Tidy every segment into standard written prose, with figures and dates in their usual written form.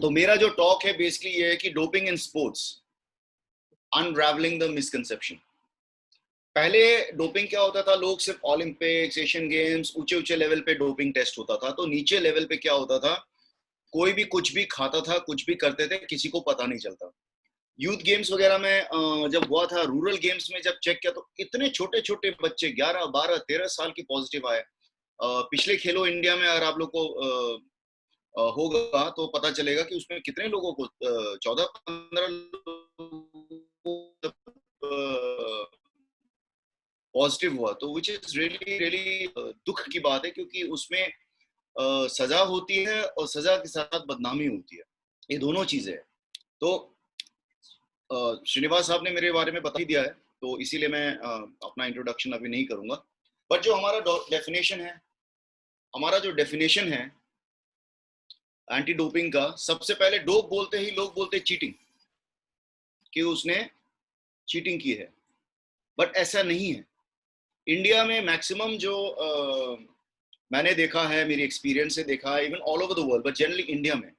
तो मेरा जो टॉक है बेसिकली ये है कि doping in sports, अनरावलिंग the misconception. पहले डोपिंग क्या होता था, लोग सिर्फ ओलंपिक्स, एशियन गेम्स, ऊंचे ऊंचे लेवल पे डोपिंग टेस्ट होता था। तो नीचे लेवल पे क्या होता था, कोई भी कुछ भी खाता था, कुछ भी करते थे, किसी को पता नहीं चलता। यूथ गेम्स वगैरह में जब हुआ था, रूरल गेम्स में जब चेक किया तो इतने छोटे छोटे बच्चे 11, 12, 13 साल की पॉजिटिव आए। पिछले खेलो इंडिया में अगर आप लोग को होगा तो पता चलेगा कि उसमें कितने लोगों को 14-15 पॉजिटिव हुआ। तो विच इज रियली रियली दुख की बात है, क्योंकि उसमें सजा होती है और सजा के साथ बदनामी होती है, ये दोनों चीजें हैं। तो श्रीनिवास साहब ने मेरे बारे में बता ही दिया है, तो इसीलिए मैं अपना इंट्रोडक्शन अभी नहीं करूंगा। बट जो हमारा डेफिनेशन है, हमारा जो डेफिनेशन है एंटी डोपिंग का, सबसे पहले डोप बोलते ही लोग बोलते चीटिंग, कि उसने चीटिंग की है। बट ऐसा नहीं है। इंडिया में मैक्सिमम जो मैंने देखा है, मेरी एक्सपीरियंस से देखा है, even all over the world, but generally India में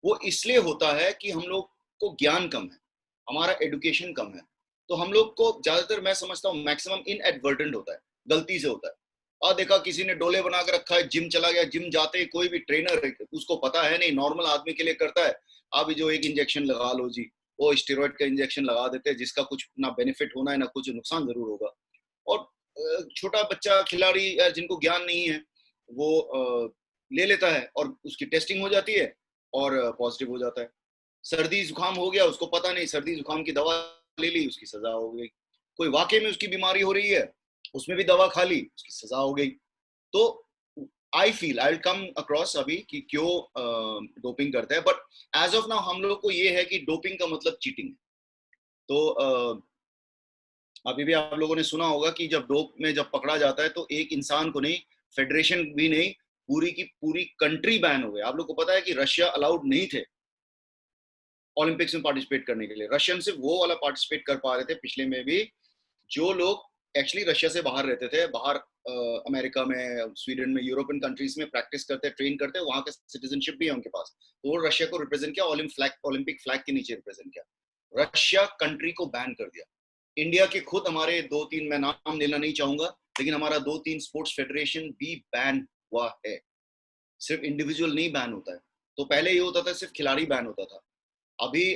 वो इसलिए होता है कि हम लोग को ज्ञान कम है, हमारा एडुकेशन कम है। तो हम लोग को ज्यादातर, मैं समझता हूँ मैक्सिमम इनएडवर्टेंट होता है, गलती से होता है। और देखा किसी ने डोले बना के रखा है, जिम चला गया, जिम जाते ही कोई भी ट्रेनर है, उसको पता है नहीं, नॉर्मल आदमी के लिए करता है। आप जो एक इंजेक्शन लगा लो जी, वो स्टेरॉइड का इंजेक्शन लगा देते हैं, जिसका कुछ ना बेनिफिट होना है ना कुछ नुकसान जरूर होगा। और छोटा बच्चा खिलाड़ी जिनको ज्ञान नहीं है, वो ले लेता है और उसकी टेस्टिंग हो जाती है और पॉजिटिव हो जाता है। सर्दी जुकाम हो गया, उसको पता नहीं, सर्दी जुकाम की दवा ले ली, उसकी सजा हो गई। कोई वाकई में उसकी बीमारी हो रही है, उसमें भी दवा खा ली, उसकी सजा हो गई। तो I feel I will come across अभी कि क्यों डोपिंग करते हैं। बट एज ऑफ नाउ हम लोग को ये है कि डोपिंग का मतलब चीटिंग है। तो अभी भी आप लोगों ने सुना होगा कि जब डोप में जब पकड़ा जाता है तो एक इंसान को नहीं, फेडरेशन भी नहीं, पूरी की पूरी कंट्री बैन हो गई। आप लोग को पता है कि रशिया अलाउड नहीं थे ओलंपिक्स में पार्टिसिपेट करने के लिए। रशियन सिर्फ वो वाला पार्टिसिपेट कर पा रहे थे पिछले में भी, जो लोग एक्चुअली रशिया से बाहर रहते थे, बाहर अमेरिका में, स्वीडन में, यूरोपियन कंट्रीज में प्रैक्टिस करते, ट्रेन करते, वहां का सिटीजनशिप भी है उनके पास। तो वो रशिया को रिप्रेजेंट किया, ओलंपिक फ्लैग के नीचे रिप्रेजेंट किया। रशिया कंट्री को बैन कर दिया। इंडिया के खुद हमारे 2-3, मैं नाम लेना नहीं चाहूंगा, लेकिन हमारा 2-3 स्पोर्ट्स फेडरेशन भी बैन हुआ है। सिर्फ इंडिविजुअल नहीं बैन होता है। तो पहले ये होता था सिर्फ खिलाड़ी बैन होता था। अभी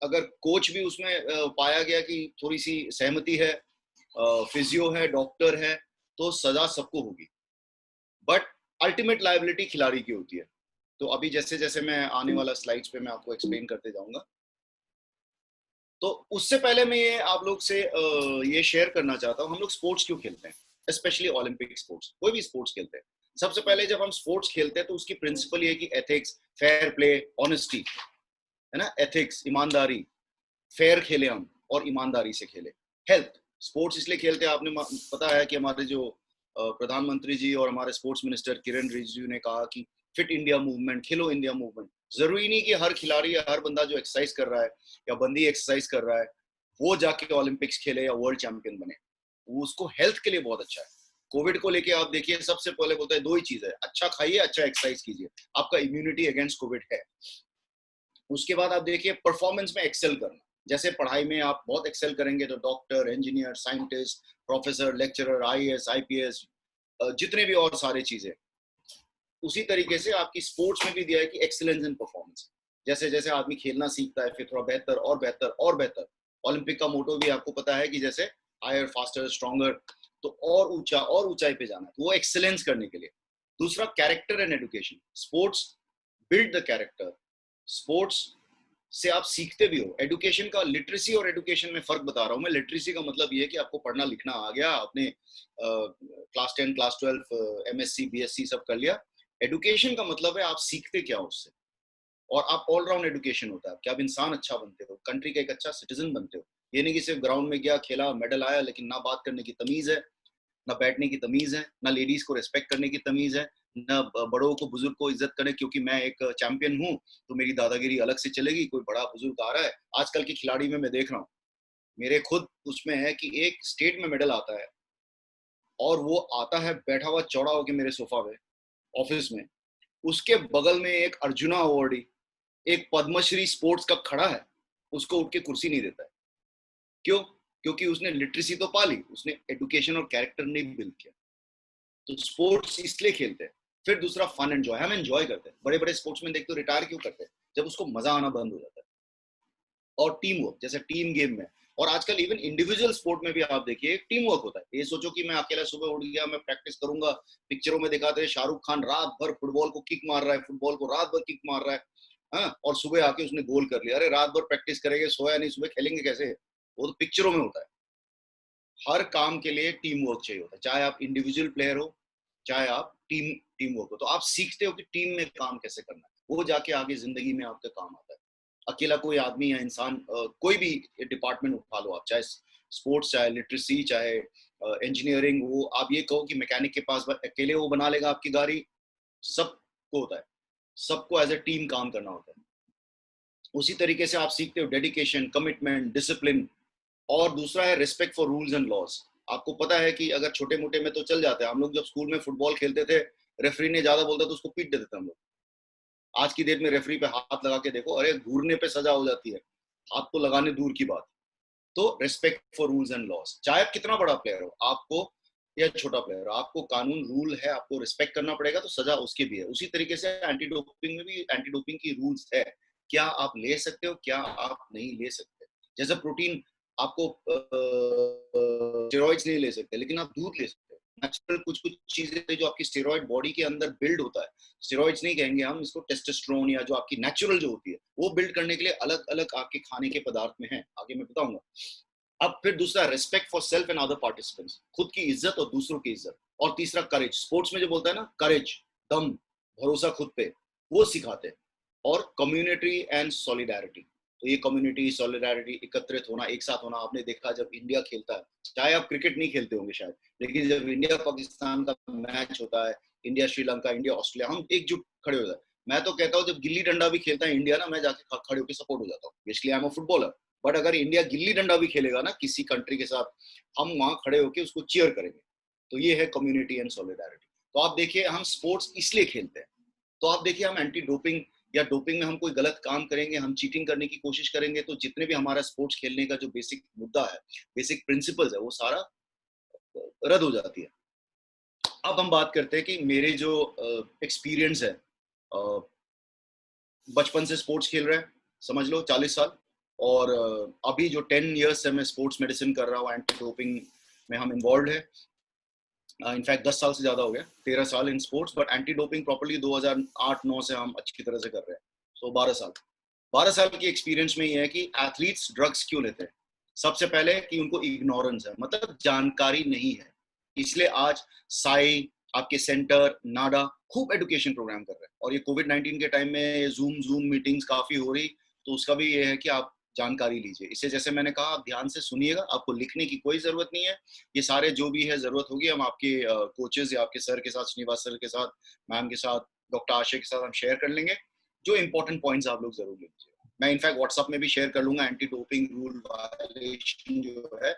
अगर कोच भी उसमें पाया गया कि थोड़ी सी सहमति है, फिजियो है, डॉक्टर है, तो सजा सबको होगी। बट अल्टीमेट लायबिलिटी खिलाड़ी की होती है। तो अभी जैसे जैसे मैं आने वाला स्लाइड्स पे मैं आपको एक्सप्लेन करते जाऊंगा। तो उससे पहले मैं ये आप लोग से ये शेयर करना चाहता हूँ, हम लोग स्पोर्ट्स क्यों खेलते हैं, स्पेशली ओलंपिक स्पोर्ट्स, कोई भी स्पोर्ट्स खेलते हैं। सबसे पहले जब हम स्पोर्ट्स खेलते हैं तो उसकी प्रिंसिपल ये कि एथिक्स, फेयर प्ले, ऑनेस्टी, है ना, एथिक्स, ईमानदारी, फेयर खेले हम और ईमानदारी से खेले। हेल्थ, स्पोर्ट्स इसलिए खेलते हैं, आपने पता है कि हमारे जो प्रधानमंत्री जी और हमारे स्पोर्ट्स मिनिस्टर किरण रिजिजू ने कहा कि फिट इंडिया मूवमेंट, खेलो इंडिया मूवमेंट। जरूरी नहीं कि हर खिलाड़ी या हर बंदा जो एक्सरसाइज कर रहा है या बंदी एक्सरसाइज कर रहा है वो जाके ओलंपिक्स खेले या वर्ल्ड चैंपियन बने। वो उसको हेल्थ के लिए बहुत अच्छा है। कोविड को लेके आप देखिए, सबसे पहले बोलता है दो ही चीज है, अच्छा खाइए, अच्छा एक्सरसाइज कीजिए, आपका इम्यूनिटी अगेंस्ट कोविड है। उसके बाद आप देखिए परफॉर्मेंस में एक्सेल करना, जैसे पढ़ाई में आप बहुत एक्सेल करेंगे तो doctor, engineer, scientist, professor, lecturer, IAS, IPS, जितने भी और सारे चीजें, उसी तरीके से आपकी स्पोर्ट्स में भी दिया है कि एक्सीलेंस इन परफॉर्मेंस। जैसे जैसे आदमी खेलना सीखता है फिर थोड़ा बेहतर और बेहतर और बेहतर। ओलंपिक का मोटो भी आपको पता है कि जैसे हायर, फास्टर, स्ट्रॉन्गर, तो और ऊंचा और ऊंचाई पे जाना है, तो वो एक्सेलेंस करने के लिए। दूसरा, character and education, sports build the character. Sports से आप सीखते भी हो। एडुकेशन का, लिटरेसी और एडुकेशन में फर्क बता रहा हूँ मैं। लिटरेसी का मतलब ये है कि आपको पढ़ना लिखना आ गया, आपने क्लास 10, क्लास 12, एमएससी, बीएससी सब कर लिया। एडुकेशन का मतलब है आप सीखते क्या हो उससे, और आप ऑलराउंड एडुकेशन होता है कि आप इंसान अच्छा बनते हो, कंट्री का एक अच्छा सिटीजन बनते हो। ये नहीं कि सिर्फ ग्राउंड में गया, खेला, मेडल आया, लेकिन ना बात करने की तमीज है, ना बैठने की तमीज है, ना लेडीज को रिस्पेक्ट करने की तमीज है, ना बड़ों को, बुजुर्ग को इज्जत करें। क्योंकि मैं एक चैंपियन हूं तो मेरी दादागिरी अलग से चलेगी, कोई बड़ा बुजुर्ग आ रहा है। आजकल की खिलाड़ी में मैं देख रहा हूँ, मेरे खुद उसमें है कि एक स्टेट में मेडल आता है और वो आता है बैठा हुआ चौड़ा होकर मेरे सोफा पे ऑफिस में, उसके बगल में एक अर्जुना अवार्डी एक पद्मश्री स्पोर्ट्स का खड़ा है, उसको उठ के कुर्सी नहीं देता है। क्यों? क्योंकि उसने लिटरेसी तो पा ली, उसने एजुकेशन और कैरेक्टर नहीं बिल्ड किया। तो स्पोर्ट्स इसलिए खेलते हैं। फिर दूसरा फन एंड जॉय, हम एंजॉय करते हैं। बड़े बड़े स्पोर्ट्समैन देखते हो रिटायर क्यों करते हैं? जब उसको मजा आना बंद हो जाता है। और टीम वर्क, जैसे टीम गेम में, और आजकल इवन इंडिविजुअल स्पोर्ट में भी आप देखिए टीम वर्क होता है। ये सोचो कि मैं अकेला सुबह उठ गया, मैं प्रैक्टिस करूंगा। पिक्चरों में दिखाते हैं शाहरुख खान रात भर फुटबॉल को किक मार रहा है, फुटबॉल को रात भर किक मार रहा है, हाँ, और सुबह आके उसने गोल कर लिया। अरे रात भर प्रैक्टिस करेंगे, सोया नहीं, सुबह खेलेंगे कैसे? वो तो पिक्चरों में होता है। हर काम के लिए टीम वर्क चाहिए होता है, चाहे आप इंडिविजुअल प्लेयर हो, चाहे आप टीम वर्क हो। तो आप सीखते हो कि टीम में काम कैसे करना है, वो जाके आगे जिंदगी में आपके काम आता है। अकेला कोई आदमी या इंसान, कोई भी डिपार्टमेंट उठा लो आप, चाहे स्पोर्ट्स, चाहे लिटरेसी, चाहे इंजीनियरिंग, वो आप ये कहो कि मैकेनिक के पास अकेले वो बना लेगा आपकी गाड़ी, सबको होता है, सबको एज ए टीम काम करना होता है। उसी तरीके से आप सीखते हो डेडिकेशन, कमिटमेंट, डिसिप्लिन। और दूसरा है respect for rules and laws. आपको पता है कि अगर छोटे मोटे में तो चल जाते हैं, हम लोग जब स्कूल में फुटबॉल खेलते थे, रेफरी ने ज्यादा बोलता तो उसको पीट देते थे हम लोग। आज की डेट में रेफरी पे हाथ लगा के देखो, अरे घूरने पे सजा हो जाती है, हाथ तो लगाने दूर की बात। तो respect for rules and laws, चाहे आप कितना बड़ा प्लेयर हो, आपको या छोटा प्लेयर हो, आपको कानून रूल है, आपको रिस्पेक्ट करना पड़ेगा, तो सजा उसकी भी है। उसी तरीके से एंटी डोपिंग में भी एंटी डोपिंग की रूल्स है, क्या आप ले सकते हो, क्या आप नहीं ले सकते। जैसे प्रोटीन, आपको स्टेरॉइड्स नहीं ले सकते, लेकिन आप दूध ले सकते हो। नेचुरल कुछ कुछ चीजें जो आपकी स्टेरॉइड बॉडी के अंदर बिल्ड होता है, स्टेरॉइड्स नहीं कहेंगे हम इसको, टेस्टोस्टेरोन, या जो आपकी नेचुरल जो होती है, वो बिल्ड करने के लिए अलग अलग आपके खाने के पदार्थ में है, आगे मैं बताऊंगा। अब फिर दूसरा respect for self and other participants, खुद की इज्जत और दूसरों की इज्जत। और तीसरा करेज, स्पोर्ट्स में जो बोलता है ना, करेज, दम, भरोसा खुद पे, वो सिखाते हैं। और कम्युनिटी एंड सॉलिडारिटी, तो ये कम्युनिटी सॉलिडारिटी, एकत्रित होना, एक साथ होना। आपने देखा जब इंडिया खेलता है, चाहे आप क्रिकेट नहीं खेलते होंगे शायद, लेकिन जब इंडिया पाकिस्तान का मैच होता है, इंडिया श्रीलंका, इंडिया ऑस्ट्रेलिया, हम एकजुट खड़े हो जाते हैं। मैं तो कहता हूँ जब गिल्ली डंडा भी खेलता है इंडिया ना, मैं जाके खड़े होकर सपोर्ट हो जाता हूँ, इसलिए I am a footballer. But अगर इंडिया गिल्ली डंडा भी खेलेगा ना किसी कंट्री के साथ, हम वहां खड़े होकर उसको चीयर करेंगे। तो ये है कम्युनिटी एंड सॉलिडारिटी। तो आप देखिए, हम स्पोर्ट्स इसलिए खेलते हैं। तो आप देखिए, हम एंटी डोपिंग या डोपिंग में हम कोई गलत काम करेंगे, हम चीटिंग करने की कोशिश करेंगे, तो जितने भी हमारा स्पोर्ट्स खेलने का जो बेसिक मुद्दा है, बेसिक प्रिंसिपल्स है, वो सारा रद्द हो जाती है। अब हम बात करते हैं कि मेरे जो एक्सपीरियंस है, बचपन से स्पोर्ट्स खेल रहे हैं, समझ लो 40 साल। और अभी जो 10 ईयर्स से मैं स्पोर्ट्स मेडिसिन कर रहा हूँ, एंटी डोपिंग में हम इन्वॉल्व है। इनफैक्ट 10 साल से ज्यादा हो गया, 13 साल in sports, but anti doping properly 2008-9 से हम अच्छी तरह से कर रहे हैं। सो 12 साल की एक्सपीरियंस में ये है कि एथलीट्स ड्रग्स क्यों लेते हैं। सबसे पहले कि उनको इग्नोरेंस है, मतलब जानकारी नहीं है। इसलिए आज साई, आपके सेंटर, नाडा खूब एजुकेशन प्रोग्राम कर रहे हैं। और ये कोविड-19 के टाइम में जूम मीटिंग्स काफी हो रही, तो उसका भी ये है कि आप जानकारी लीजिए। इसे जैसे मैंने कहा, आप ध्यान से सुनिएगा, आपको लिखने की कोई जरूरत नहीं है। ये सारे जो भी है जरूरत होगी, हम आपके कोचेस या आपके सर के साथ, श्रीनिवास सर के साथ, मैम के साथ, डॉक्टर आशय के साथ हम शेयर कर लेंगे। जो इंपॉर्टेंट पॉइंट्स आप लोग जरूर लीजिए। मैं इनफैक्ट व्हाट्सएप में भी शेयर कर लूंगा, एंटी डोपिंग रूल वायलेशन जो है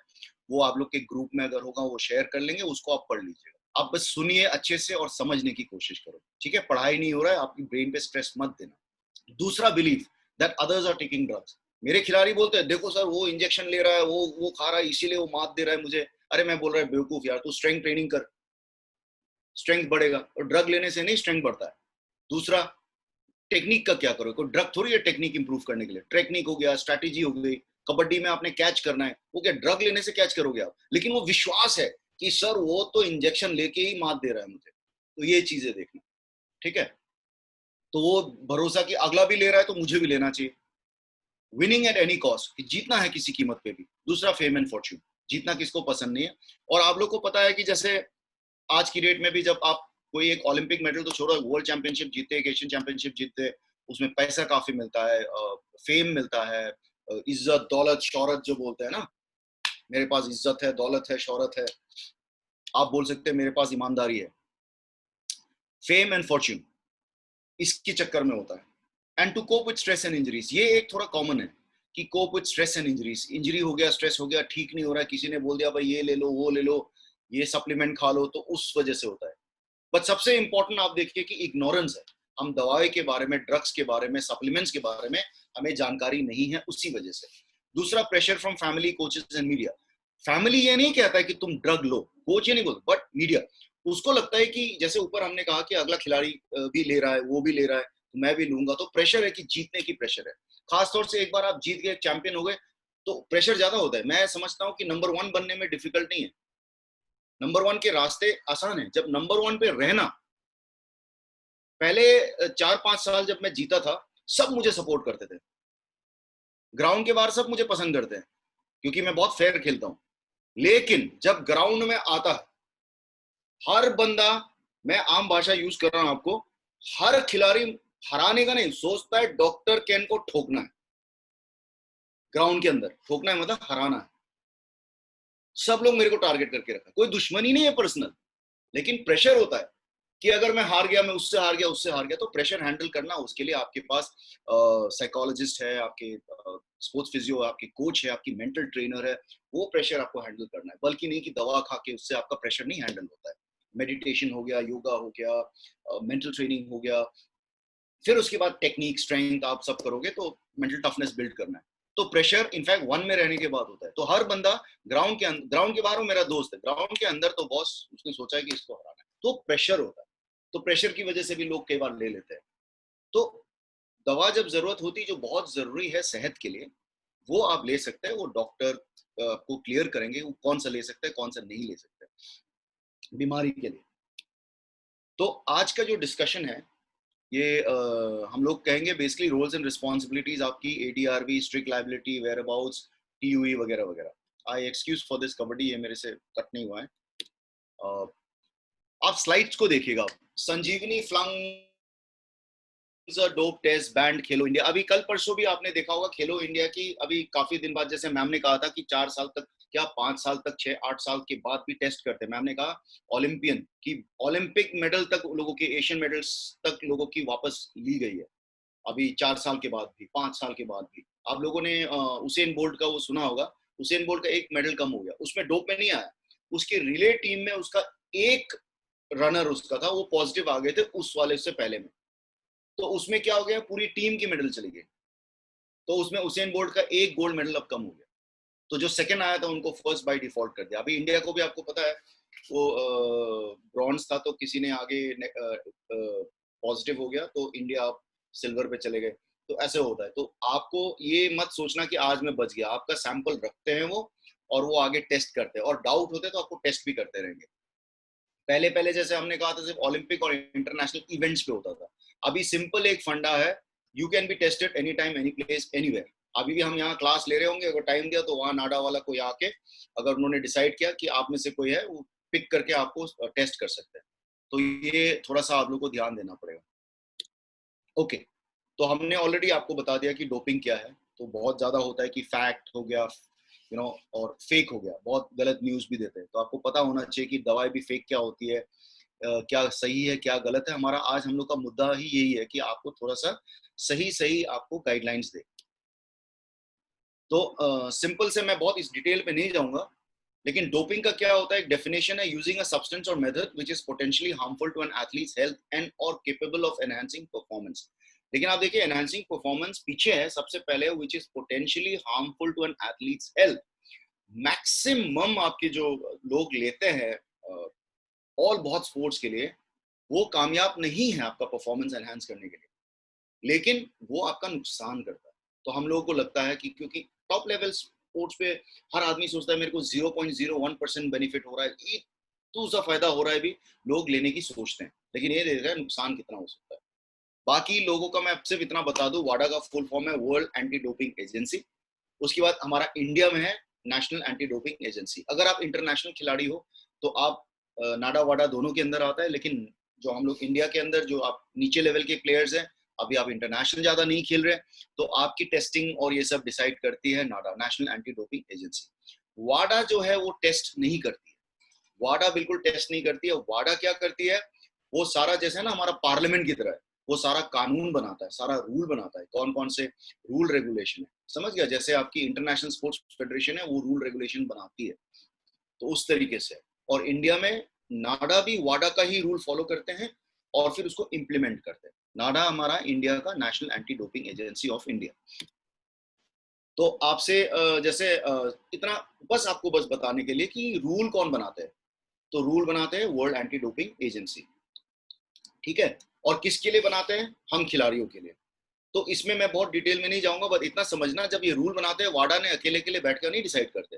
वो आप लोग के ग्रुप में अगर होगा वो शेयर कर लेंगे, उसको आप पढ़ लीजिएगा। आप बस सुनिए अच्छे से और समझने की कोशिश करो, ठीक है? पढ़ाई नहीं हो रहा है, आपकी ब्रेन पे स्ट्रेस मत देना। दूसरा, believe that others are taking drugs. मेरे खिलाड़ी बोलते हैं, देखो सर वो इंजेक्शन ले रहा है, वो खा रहा है, इसीलिए वो मात दे रहा है मुझे। अरे मैं बोल रहा है बेवकूफ यार, तू स्ट्रेंथ ट्रेनिंग कर, स्ट्रेंथ बढ़ेगा। और ड्रग लेने से नहीं स्ट्रेंथ बढ़ता है। दूसरा, टेक्निक का क्या करो, कोई ड्रग थोड़ी है टेक्निक इंप्रूव करने के लिए। टेक्निक हो गया, स्ट्रैटेजी हो गई। कबड्डी में आपने कैच करना है, वो क्या ड्रग लेने से कैच करोगे आप? लेकिन वो विश्वास है कि सर वो तो इंजेक्शन लेके ही मात दे रहा है मुझे। तो ये चीजें देखना, ठीक है? तो वो भरोसा कि अगला भी ले रहा है तो मुझे भी लेना चाहिए। विनिंग एट एनी कॉस्ट, कि जीतना है किसी कीमत पे भी। दूसरा, फेम एंड फॉर्च्यून, जीतना किसको पसंद नहीं है। और आप लोग को पता है कि जैसे आज की डेट में भी जब आप कोई एक ओलंपिक मेडल तो छोड़ो, वर्ल्ड चैंपियनशिप जीतते, एक एशियन चैंपियनशिप जीतते, उसमें पैसा काफी मिलता है, फेम मिलता है, इज्जत, दौलत, शौहरत जो बोलते हैं ना, मेरे पास इज्जत है, दौलत है, शौहरत है। आप बोल सकते हैं मेरे पास ईमानदारी है। फेम एंड फॉर्च्यून इसके चक्कर में होता है। And to cope with stress and injuries, ये एक थोड़ा कॉमन है कि cope with stress and injuries. Injury हो गया, स्ट्रेस हो गया, ठीक नहीं हो रहा है, किसी ने बोल दिया भाई ये ले लो, वो ले लो, ये सप्लीमेंट खा लो, तो उस वजह से होता है। बट सबसे इंपॉर्टेंट आप देखिए कि इग्नोरेंस है। हम दवाई के बारे में, ड्रग्स के बारे में, सप्लीमेंट्स के बारे में हमें जानकारी नहीं है, उसी वजह से। दूसरा, pressure from family, coaches and media. Family ये नहीं कहता है कि तुम ड्रग लो, कोच ये नहीं बोलता, बट मीडिया उसको लगता है कि जैसे ऊपर हमने कहा कि अगला खिलाड़ी भी ले रहा है, वो भी ले रहा है, तो मैं भी लूंगा, तो प्रेशर है कि जीतने की प्रेशर है। खासतौर से एक बार आप जीत गए, चैंपियन हो गए, तो प्रेशर ज्यादा होता है। मैं समझता हूँ कि नंबर 1 बनने में डिफिकल्ट नहीं है, नंबर 1 के रास्ते आसान है। जब नंबर 1 पे रहना, पहले 4-5 साल जब मैं जीता था, सब मुझे सपोर्ट करते थे, ग्राउंड के बाहर सब मुझे पसंद करते हैं क्योंकि मैं बहुत फेयर खेलता हूं। लेकिन जब ग्राउंड में आता है, हर बंदा, मैं आम भाषा यूज कर रहा हूं आपको, हर खिलाड़ी हराने का नहीं सोचता है, डॉक्टर केन को ठोकना है। ग्राउंड के अंदर ठोकना है मतलब हराना है। सब लोग मेरे को टारगेट करके रखा, कोई दुश्मनी नहीं है पर्सनल, लेकिन प्रेशर होता है कि अगर मैं हार गया, मैं उससे हार गया, उससे हार गया, तो प्रेशर हैंडल करना, उसके लिए आपके पास साइकोलॉजिस्ट है, आपके स्पोर्ट्स फिजियो, आपके कोच है, आपकी मेंटल ट्रेनर है, वो प्रेशर आपको हैंडल करना है, बल्कि नहीं कि दवा खा के उससे आपका प्रेशर नहीं हैंडल होता है। मेडिटेशन हो गया, योगा हो गया, मेंटल ट्रेनिंग हो गया, फिर उसके बाद टेक्निक, स्ट्रेंथ आप सब करोगे तो मेंटल टफनेस बिल्ड करना है। तो प्रेशर इनफैक्ट 1 में रहने के बाद होता है। तो हर बंदा ग्राउंड के बाहर, वो मेरा दोस्त है, ग्राउंड के अंदर तो बॉस उसने सोचा है कि इसको हराना है, तो प्रेशर होता है। तो प्रेशर की वजह से भी लोग कई बार ले लेते हैं। तो दवा जब जरूरत होती है, जो बहुत जरूरी है सेहत के लिए, वो आप ले सकते हैं, वो डॉक्टर आपको क्लियर करेंगे वो कौन सा ले सकते हैं, कौन सा नहीं ले सकते बीमारी के लिए। तो आज का जो डिस्कशन है, ये हम लोग कहेंगे बेसिकली रोल्स एंड रिस्पॉन्सिबिलिटीज आपकी, एडीआरवी, स्ट्रिक्ट लायबिलिटी, वेयर अबाउट्स, टीयूई वगैरह वगैरह। आई एक्सक्यूज फॉर दिस कबड्डी, ये मेरे से कट नहीं हुआ है। आप स्लाइड्स को देखिएगा। संजीवनी फ्लंग डोप टेस्ट बैंड खेलो इंडिया। अभी कल परसों भी आपने देखा होगा खेलो इंडिया की, अभी काफी दिन बाद, जैसे मैम ने कहा था कि 4 साल तक, क्या 5 साल तक, 6-8 साल के बाद भी टेस्ट करते हैं। मैम ने कहा ओलंपियन की, ओलंपिक मेडल तक लोगों के, एशियन मेडल्स तक लोगों की वापस ली गई है अभी 4 साल के बाद भी, 5 साल के बाद भी। आप लोगों ने उसेन बोल्ट का वो सुना होगा, उसेन बोल्ट का एक मेडल कम हो गया, उसमें डोप में नहीं आया, उसकी रिले टीम में उसका एक रनर उसका था, वो पॉजिटिव आ गए थे उस वाले से पहले में, तो उसमें क्या हो गया, पूरी टीम की मेडल चली गई। तो उसमें उसेन बोल्ट का एक गोल्ड मेडल अब कम हो गया, तो जो सेकंड आया था उनको फर्स्ट बाय डिफॉल्ट कर दिया। अभी इंडिया को भी आपको पता है, वो ब्रॉन्ज था तो किसी ने आगे पॉजिटिव हो गया, तो इंडिया आप सिल्वर पे चले गए। तो ऐसे होता है। तो आपको ये मत सोचना कि आज मैं बच गया, आपका सैंपल रखते हैं वो, और वो आगे टेस्ट करते हैं, और डाउट होते तो आपको टेस्ट भी करते रहेंगे। पहले पहले जैसे हमने कहा था, सिर्फ ओलंपिक और इंटरनेशनल इवेंट्स पे होता था। अभी सिंपल एक फंडा है, you can be tested any time, any place, anywhere. अभी भी हम यहाँ क्लास ले रहे होंगे, अगर टाइम दिया तो वहाँ नाडा वाला कोई आके, अगर उन्होंने डिसाइड किया कि आप में से कोई है, वो पिक करके आपको टेस्ट कर सकते हैं। तो ये थोड़ा सा आप लोग को ध्यान देना पड़ेगा। ओके, तो हमने ऑलरेडी आपको बता दिया कि डोपिंग क्या है। तो बहुत ज्यादा होता है कि फैक्ट हो गया, और फेक हो गया, बहुत गलत न्यूज भी देते हैं। तो आपको पता होना चाहिए कि दवाई भी फेक क्या होती है, क्या सही है, क्या गलत है। हमारा आज हम लोग का मुद्दा ही यही है कि आपको थोड़ा सा सही सही आपको गाइडलाइंस दे। तो सिंपल से मैं बहुत इस डिटेल पे नहीं जाऊंगा, लेकिन डोपिंग का क्या होता है, एक डेफिनेशन है, यूजिंग अ सब्सटेंस और method which is potentially harmful to an athlete's health and और केपेबल ऑफ एनहांसिंग परफॉर्मेंस। लेकिन आप देखिए, एनहांसिंग परफॉर्मेंस पीछे है सबसे पहले, which is potentially harmful to an athlete's health. Maximum आपके जो लोग लेते हैं ऑल बहुत स्पोर्ट्स के लिए, वो कामयाब नहीं है आपका परफॉर्मेंस एनहांस करने के लिए, लेकिन वो आपका नुकसान करता है। तो हम लोगों को लगता है कि क्योंकि टॉप लेवल स्पोर्ट्स पे हर आदमी सोचता है मेरे को 0.01% बेनिफिट हो रहा है, इतना सा फायदा हो रहा है भी, लोग लेने की सोचते हैं, लेकिन ये देख रहे हैं नुकसान कितना हो सकता है। बाकी लोगों का मैं सिर्फ इतना बता दूं, वाडा का फुल फॉर्म है वर्ल्ड एंटी डोपिंग एजेंसी। उसके बाद हमारा इंडिया में है नेशनल एंटी डोपिंग एजेंसी। अगर आप इंटरनेशनल खिलाड़ी हो तो आप नाडा वाडा दोनों के अंदर आता है, लेकिन जो हम लोग इंडिया के अंदर जो आप नीचे लेवल के प्लेयर्स हैं, अभी आप इंटरनेशनल ज्यादा नहीं खेल रहे, तो आपकी टेस्टिंग और ये सब डिसाइड करती है नाडा, नेशनल एंटी डोपिंग एजेंसी। वाडा जो है वो टेस्ट नहीं करती है, वाडा बिल्कुल टेस्ट नहीं करती है। वाडा क्या करती है, वो सारा जैसे ना हमारा पार्लियामेंट की तरह है, वो सारा कानून बनाता है, सारा रूल बनाता है, कौन कौन से रूल रेगुलेशन है, समझ गया, जैसे आपकी इंटरनेशनल स्पोर्ट्स फेडरेशन है, वो रूल रेगुलेशन बनाती है, तो उस तरीके से। और इंडिया में नाडा भी वाडा का ही रूल फॉलो करते हैं और फिर उसको इम्प्लीमेंट करते हैं। नाडा हमारा इंडिया का national anti Doping agency of India. तो आपसे जैसे इतना बस आपको बस बताने के लिए कि रूल कौन बनाते हैं, तो रूल बनाते हैं वर्ल्ड एंटी डोपिंग एजेंसी, ठीक है। और किसके लिए बनाते हैं? हम खिलाड़ियों के लिए। तो इसमें मैं बहुत डिटेल में नहीं जाऊंगा, बस इतना समझना, जब ये रूल बनाते हैं वाडा ने अकेले अकेले बैठकर नहीं डिसाइड करते।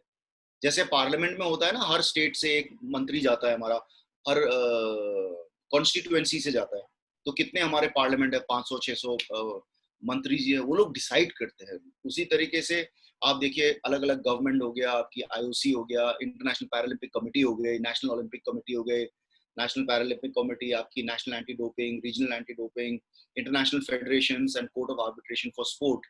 जैसे पार्लियामेंट में होता है ना, हर स्टेट से एक मंत्री जाता है हमारा, हर कॉन्स्टिट्यूएंसी से जाता है। तो कितने हमारे पार्लियामेंट है, 500 600 मंत्री जी है, वो लोग डिसाइड करते हैं। उसी तरीके से आप देखिए, अलग अलग गवर्नमेंट हो गया, आपकी आईओसी हो गया, इंटरनेशनल पैरालंपिक कमेटी हो गई, नेशनल ओलंपिक कमेटी हो गई, नेशनल पैरालंपिक कमेटी, आपकी national anti doping, regional anti doping, international federations and court of arbitration for sport,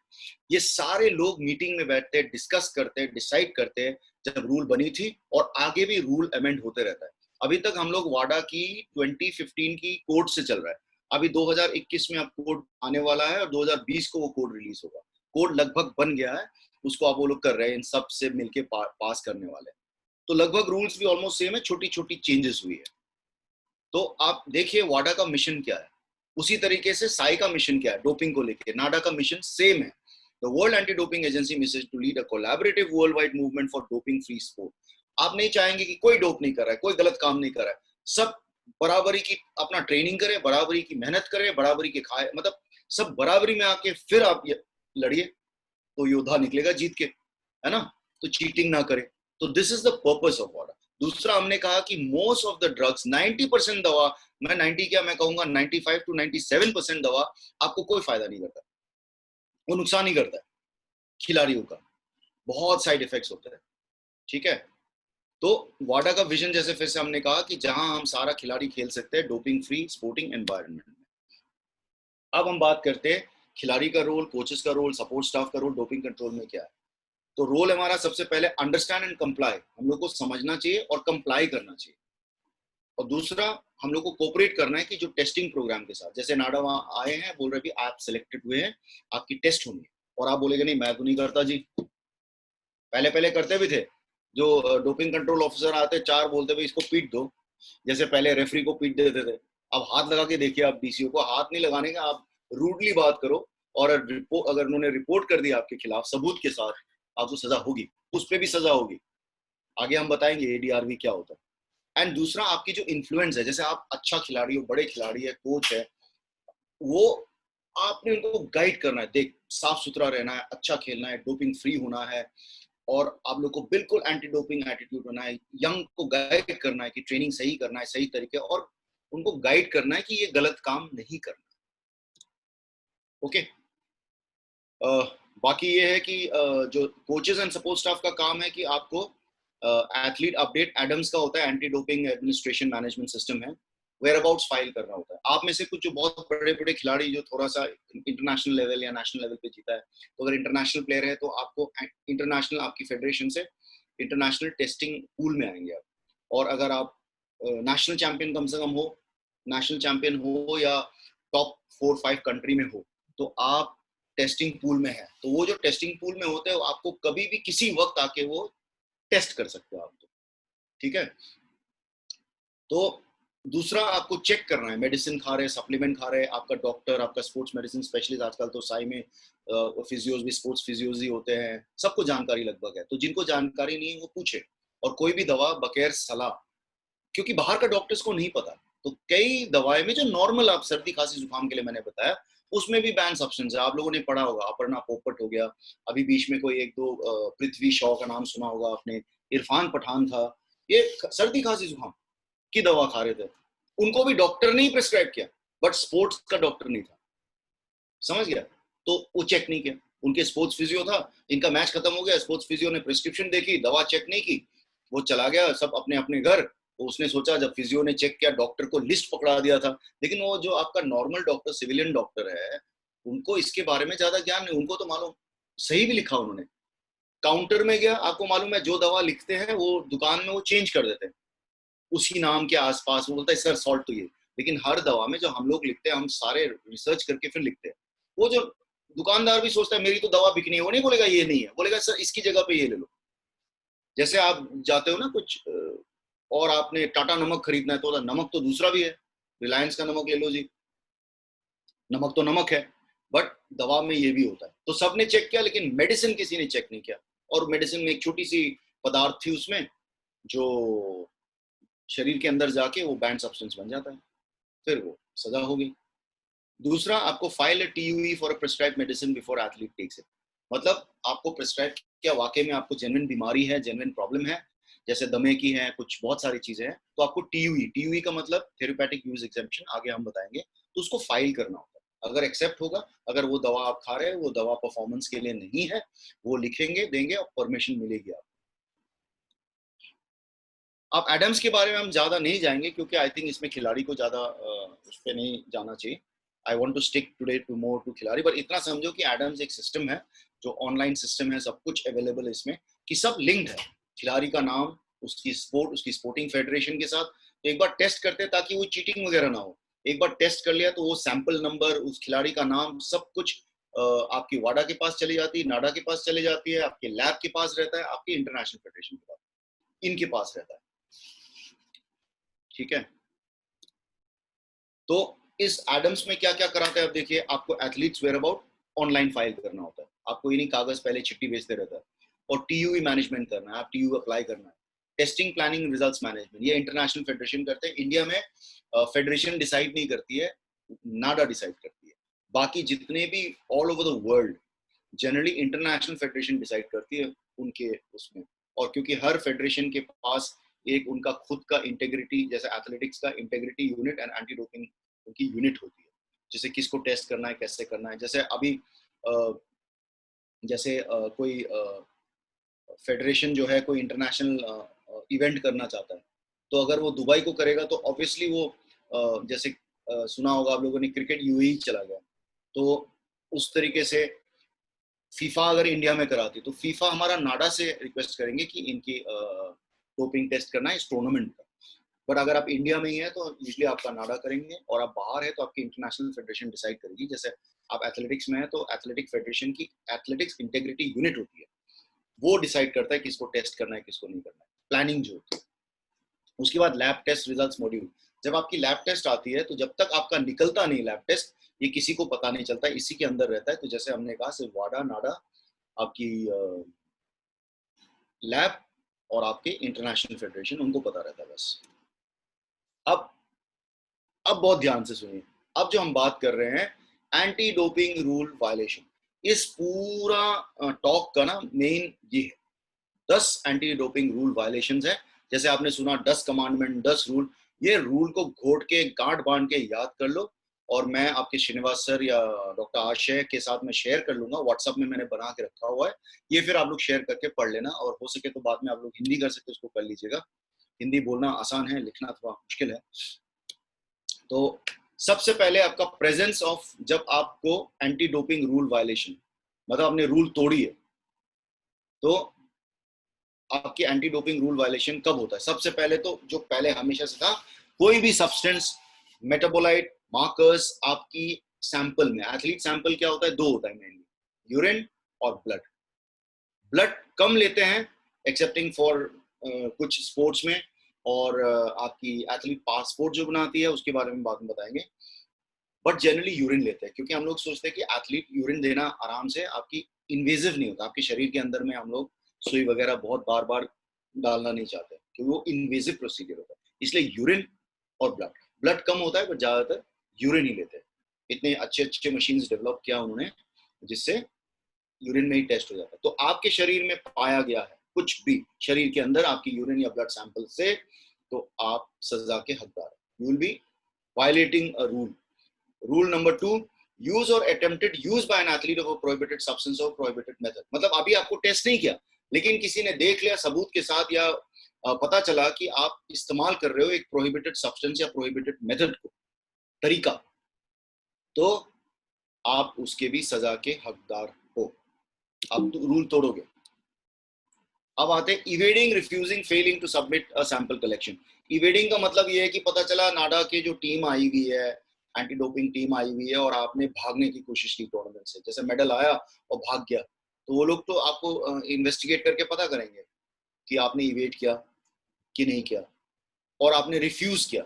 ये सारे लोग मीटिंग में बैठते हैं, डिस्कस करते हैं, डिसाइड करते हैं जब रूल बनी थी, और आगे भी रूल अमेंड होते रहता है। अभी तक हम लोग वाडा की 2015 की कोड से चल रहा है। अभी 2021 में अब कोड आने वाला है और 2020 को वो कोड रिलीज होगा। कोड लगभग बन गया है, उसको आप वो लोग कर रहे हैं, इन सब से मिलके पास करने वाले हैं। तो लगभग रूल्स भी ऑलमोस्ट सेम है, छोटी छोटी चेंजेस हुई है। तो आप देखिए वाडा का मिशन क्या है, उसी तरीके से साई का मिशन क्या है डोपिंग को लेके, नाडा का मिशन सेम है। The World Anti Doping Agency mission to lead a collaborative worldwide movement for doping free sport. आप नहीं चाहेंगे कि कोई डोप नहीं कर रहा है, कोई गलत काम नहीं कर रहा है, सब बराबरी की अपना ट्रेनिंग करे, बराबरी की मेहनत करे, बराबरी के खाए, मतलब सब बराबरी में आके फिर आप लड़िए, तो योद्धा निकलेगा जीत के, है ना। तो चीटिंग ना करे। तो this is the purpose of वाडा। दूसरा हमने कहा कि मोस्ट ऑफ द ड्रग्स, 90% दवा, मैं 90 क्या मैं कहूंगा 95 to 97% दवा आपको कोई फायदा नहीं करता, वो नुकसान ही करता है खिलाड़ियों का, बहुत साइड इफेक्ट्स होते हैं, ठीक है। तो वाडा का विजन, जैसे फिर से हमने कहा कि जहां हम सारा खिलाड़ी खेल सकते हैं डोपिंग फ्री स्पोर्टिंग एनवायरनमेंट में। अब हम बात करते हैं खिलाड़ी का रोल, कोचेस का रोल, सपोर्ट स्टाफ का रोल डोपिंग कंट्रोल में क्या है। तो रोल हमारा सबसे पहले अंडरस्टैंड एंड कंप्लाई, हम लोग को समझना चाहिए और कंप्लाई करना चाहिए। और दूसरा, हम लोग को कोऑपरेट करना है कि जो टेस्टिंग प्रोग्राम के साथ, जैसे नाडा वहां आए हैं, बोल रहे भी आप सिलेक्टेड हुए हैं, आपकी टेस्ट होनी है, और आप बोलेगे नहीं मैं तो नहीं करता जी। पहले पहले करते भी थे, जो डोपिंग कंट्रोल ऑफिसर आते, चार बोलते भाई इसको पीट दो, जैसे पहले रेफरी को पीट देते थे। अब हाथ लगा के देखिए, आप डीसीओ को हाथ नहीं लगाने का, आप रूडली बात करो, और रिपोर्ट अगर उन्होंने रिपोर्ट कर दिया आपके खिलाफ सबूत के साथ, आपको सजा होगी, उस पर भी सजा होगी। आगे हम बताएंगे एडीआरवी क्या होता है। एंड दूसरा, आपकी जो इन्फ्लुएंस है, जैसे आप अच्छा खिलाड़ी हो, बड़े खिलाड़ी है, कोच है, वो आपने उनको गाइड करना है, देख साफ सुथरा रहना है, अच्छा खेलना है, डोपिंग फ्री होना है, और आप लोग को बिल्कुल एंटी डोपिंग एटीट्यूड होना है, यंग को गाइड करना है कि ट्रेनिंग सही करना है, सही तरीके, और उनको गाइड करना है कि ये गलत काम नहीं करना। ओके। बाकी ये है कि जो कोचेस एंड सपोर्ट स्टाफ का काम है कि आपको एथलीट अपडेट एडम्स का होता है, anti doping administration management system है, वेयर अबाउट्स फाइल करना होता है। आप में से कुछ जो बहुत बड़े बड़े खिलाड़ी जो थोड़ा सा इंटरनेशनल लेवल या नेशनल लेवल पे जीता है, तो अगर इंटरनेशनल प्लेयर है तो आपको इंटरनेशनल आपकी फेडरेशन से इंटरनेशनल टेस्टिंग पूल में आएंगे आप। और अगर आप नेशनल चैंपियन कम से कम हो, नेशनल चैंपियन हो या टॉप 4-5 कंट्री में हो, तो आप टेस्टिंग पूल में है। तो वो जो टेस्टिंग पूल में होते हैं, आपको कभी भी किसी वक्त आके वो टेस्ट कर सकते हो आप, तो ठीक है। तो दूसरा, आपको चेक करना है, मेडिसिन खा रहे, सप्लीमेंट खा रहे, आपका डॉक्टर, आपका स्पोर्ट्स मेडिसिन स्पेशलिस्ट, आजकल तो साई में फिजियोज भी स्पोर्ट्स फिजियोज ही होते हैं, सबको जानकारी लगभग है। तो जिनको जानकारी नहीं है वो पूछे, और कोई भी दवा बगैर सलाह, क्योंकि बाहर का डॉक्टर्स को नहीं पता, तो कई दवाएं में जो नॉर्मल आप सर्दी खांसी जुकाम के लिए मैंने बताया, उसमें भी बैन सब्सटेंस है। आप लोगों ने पढ़ा होगा, अपर्णा पोपट हो गया, अभी बीच में कोई एक दो पृथ्वी शॉ का नाम सुना होगा आपने, इरफान पठान था, ये सर्दी खांसी जुकाम की दवा खा रहे थे, उनको भी डॉक्टर ने ही प्रिस्क्राइब किया, बट स्पोर्ट्स का डॉक्टर नहीं था, समझ गया। तो वो चेक नहीं किया, उनके स्पोर्ट्स फिजियो था, इनका मैच खत्म हो गया, स्पोर्ट्स फिजियो ने प्रिस्क्रिप्शन देखी, दवा चेक नहीं की, वो चला गया सब अपने अपने घर। तो उसने सोचा, जब फिजियो ने चेक किया, डॉक्टर को लिस्ट पकड़ा दिया था, लेकिन वो जो आपका नॉर्मल डॉक्टर, सिविलियन डॉक्टर है, उनको इसके बारे में ज्यादा ज्ञान नहीं, उनको तो मालूम सही भी लिखा उन्होंने, काउंटर में गया, आपको मालूम है जो दवा लिखते हैं वो दुकान में वो चेंज कर देते हैं उसी नाम के आसपास, वो बोलता है सर सॉल्ट तो ये, लेकिन हर दवा में जो हम लोग लिखते हैं, हम सारे रिसर्च करके फिर लिखते हैं। वो जो दुकानदार भी सोचता है मेरी तो दवा बिकनी है, वो नहीं बोलेगा ये नहीं है, बोलेगा सर इसकी जगह पे ये ले लो। जैसे आप जाते हो ना कुछ और आपने टाटा नमक खरीदना है, तो नमक तो दूसरा भी है, रिलायंस का नमक ले लो जी, नमक तो नमक है, बट दवा में ये भी होता है। तो सबने चेक किया, लेकिन मेडिसिन किसी ने चेक नहीं किया। और मेडिसिन में एक छोटी सी पदार्थ थी उसमें, जो शरीर के अंदर जाके वो बैंड सब्सटेंस बन जाता है, फिर वो सजा हो गई। दूसरा, आपको file a TUE for a prescribe medicine before athlete takes it. मतलब आपको प्रिस्क्राइब किया, वाकई में आपको जेन्युइन बीमारी है, जेन्युइन प्रॉब्लम है, जैसे दमे की है, कुछ बहुत सारी चीजें हैं, तो आपको टीयूई, टीयूई का मतलब थेरेपेटिक यूज एग्जेम्पशन, आगे हम बताएंगे, तो उसको फाइल करना होता है। अगर एक्सेप्ट होगा, अगर वो दवा आप खा रहे हैं वो दवा परफॉर्मेंस के लिए नहीं है, वो लिखेंगे, देंगे और परमिशन मिलेगी आपको। आप एडम्स के बारे में हम ज्यादा नहीं जाएंगे, क्योंकि आई थिंक इसमें खिलाड़ी को ज्यादा उस पर नहीं जाना चाहिए। I want to stick today to more to खिलाड़ी, पर इतना समझो कि एडम्स एक सिस्टम है, जो ऑनलाइन सिस्टम है, सब कुछ अवेलेबल है इसमें, कि सब लिंक्ड है। खिलाड़ी का नाम, उसकी स्पोर्ट, उसकी स्पोर्टिंग फेडरेशन के साथ, तो एक बार टेस्ट करते हैं ताकि वो चीटिंग वगैरह ना हो। एक बार टेस्ट कर लिया तो वो सैंपल नंबर, उस खिलाड़ी का नाम, सब कुछ आपकी वाडा के पास चली जाती है, नाडा के पास चली जाती है, आपके लैब के पास रहता है, आपकी इंटरनेशनल फेडरेशन के पास, इनके पास रहता है। ठीक है, तो इस एडम्स में क्या क्या कराते हैं, अब देखिए, आपको athletes where about online file करना होता है, आपको ये नहीं कागज पहले चिट्ठी भेजते रहता है, और टीयूई मैनेजमेंट करना है, आप टीयू अप्लाई करना है, टेस्टिंग, प्लानिंग, रिजल्ट्स मैनेजमेंट, ये इंटरनेशनल फेडरेशन करते हैं। इंडिया में फेडरेशन डिसाइड नहीं करती है, नाडा डिसाइड करती है। बाकी जितने भी all over the world generally international federation decide करती है उनके उसमें। और क्योंकि हर फेडरेशन के पास एक उनका खुद का इंटेग्रिटी, जैसे एथलेटिक्स का integrity unit and anti doping उनकी यूनिट होती है, जैसे किसको टेस्ट करना है, कैसे करना है। जैसे अभी जैसे कोई फेडरेशन जो है कोई इंटरनेशनल इवेंट करना चाहता है, तो अगर वो दुबई को करेगा तो ऑब्वियसली वो जैसे सुना होगा आप लोगों ने, क्रिकेट यूएई चला गया, तो उस तरीके से फीफा अगर इंडिया में कराती तो फीफा हमारा नाडा से रिक्वेस्ट करेंगे कि इनकी डोपिंग टेस्ट करना है इस टूर्नामेंट का। बट अगर आप इंडिया में ही है तो यूजली आपका नाडा करेंगे, और आप बाहर है तो आपकी इंटरनेशनल फेडरेशन डिसाइड करेगी। जैसे आप एथलेटिक्स में है तो एथलेटिक फेडरेशन की एथलेटिक्स इंटेग्रिटी यूनिट होती है, वो डिसाइड करता है किसको टेस्ट करना है, किसको नहीं करना है, प्लानिंग जो होती है। उसके बाद लैब टेस्ट रिजल्ट्स मॉड्यूल, जब आपकी लैब टेस्ट आती है तो जब तक आपका निकलता नहीं लैब टेस्ट, ये किसी को पता नहीं चलता, इसी के अंदर रहता है। तो जैसे हमने कहा, सिर्फ वाडा, नाडा, आपकी लैब और आपके इंटरनेशनल फेडरेशन, उनको पता रहता है बस। अब अब बहुत ध्यान से सुनिए, अब जो हम बात कर रहे हैं एंटी डोपिंग रूल वायलेशन, इस पूरा टॉक का ना मेन ये है, 10 एंटी डोपिंग रूल वायलेशन है। जैसे आपने सुना 10 कमांडमेंट, 10 रूल, ये रूल को घोट के गांठ बांध के याद कर लो, और मैं आपके श्रीनिवास सर या डॉक्टर आशय के साथ में शेयर कर लूंगा, व्हाट्सएप में मैंने बना के रखा हुआ है, ये फिर आप लोग शेयर करके पढ़ लेना, और हो सके तो बाद में आप लोग हिंदी कर सकते उसको कर लीजिएगा। हिंदी बोलना आसान है, लिखना थोड़ा मुश्किल है। तो सबसे पहले आपका प्रेजेंस ऑफ, जब आपको एंटी डोपिंग रूल वायलेशन, मतलब आपने रूल तोड़ी है, तो आपकी एंटी डोपिंग रूल वायलेशन कब होता है। सबसे पहले तो जो पहले हमेशा से था, कोई भी सब्सटेंस, मेटाबोलाइट, मार्कर्स आपकी सैंपल में, एथलीट सैंपल क्या होता है, दो होता है मेनली, यूरिन और ब्लड। ब्लड कम लेते हैं एक्सेप्टिंग फॉर कुछ स्पोर्ट्स में, और आपकी एथलीट पासपोर्ट जो बनाती है उसके बारे में बाद में बताएंगे, बट जनरली यूरिन लेते हैं, क्योंकि हम लोग सोचते हैं कि एथलीट यूरिन देना आराम से, आपकी इन्वेजिव नहीं होता, आपके शरीर के अंदर में हम लोग सुई वगैरह बहुत बार बार डालना नहीं चाहते, क्योंकि वो इन्वेजिव प्रोसीजर होता है, इसलिए यूरिन और ब्लड, ब्लड कम होता है, बट ज्यादातर यूरिन ही लेते हैं। इतने अच्छे अच्छे मशीन डेवलप किया उन्होंने, जिससे यूरिन में ही टेस्ट हो जाता है। तो आपके शरीर में पाया गया है कुछ भी शरीर के अंदर आपकी यूरिन या ब्लड सैंपल से, तो आप सजा के हकदार है, you will be violating a rule. Rule number 2, use or attempted use by an athlete of a prohibited substance or prohibited method. मतलब अभी आपको टेस्ट नहीं किया, लेकिन किसी ने देख लिया सबूत के साथ, या पता चला कि आप इस्तेमाल कर रहे हो एक प्रोहिबिटेड सब्सटेंस या प्रोहिबिटेड मेथड को, तरीका, तो आप उसके भी सजा के हकदार हो, आप रूल तोड़ोगे। अब आते हैं evading, refusing, failing to submit a sample collection. Evading का मतलब ये है कि पता चला नाडा के जो टीम आई हुई है, एंटी डोपिंग टीम आई हुई है, और आपने भागने की कोशिश की टूर्नामेंट से, जैसे मेडल आया और भाग गया, तो वो लोग तो आपको इन्वेस्टिगेट करके पता करेंगे कि आपने इवेट किया कि नहीं किया, और आपने रिफ्यूज किया,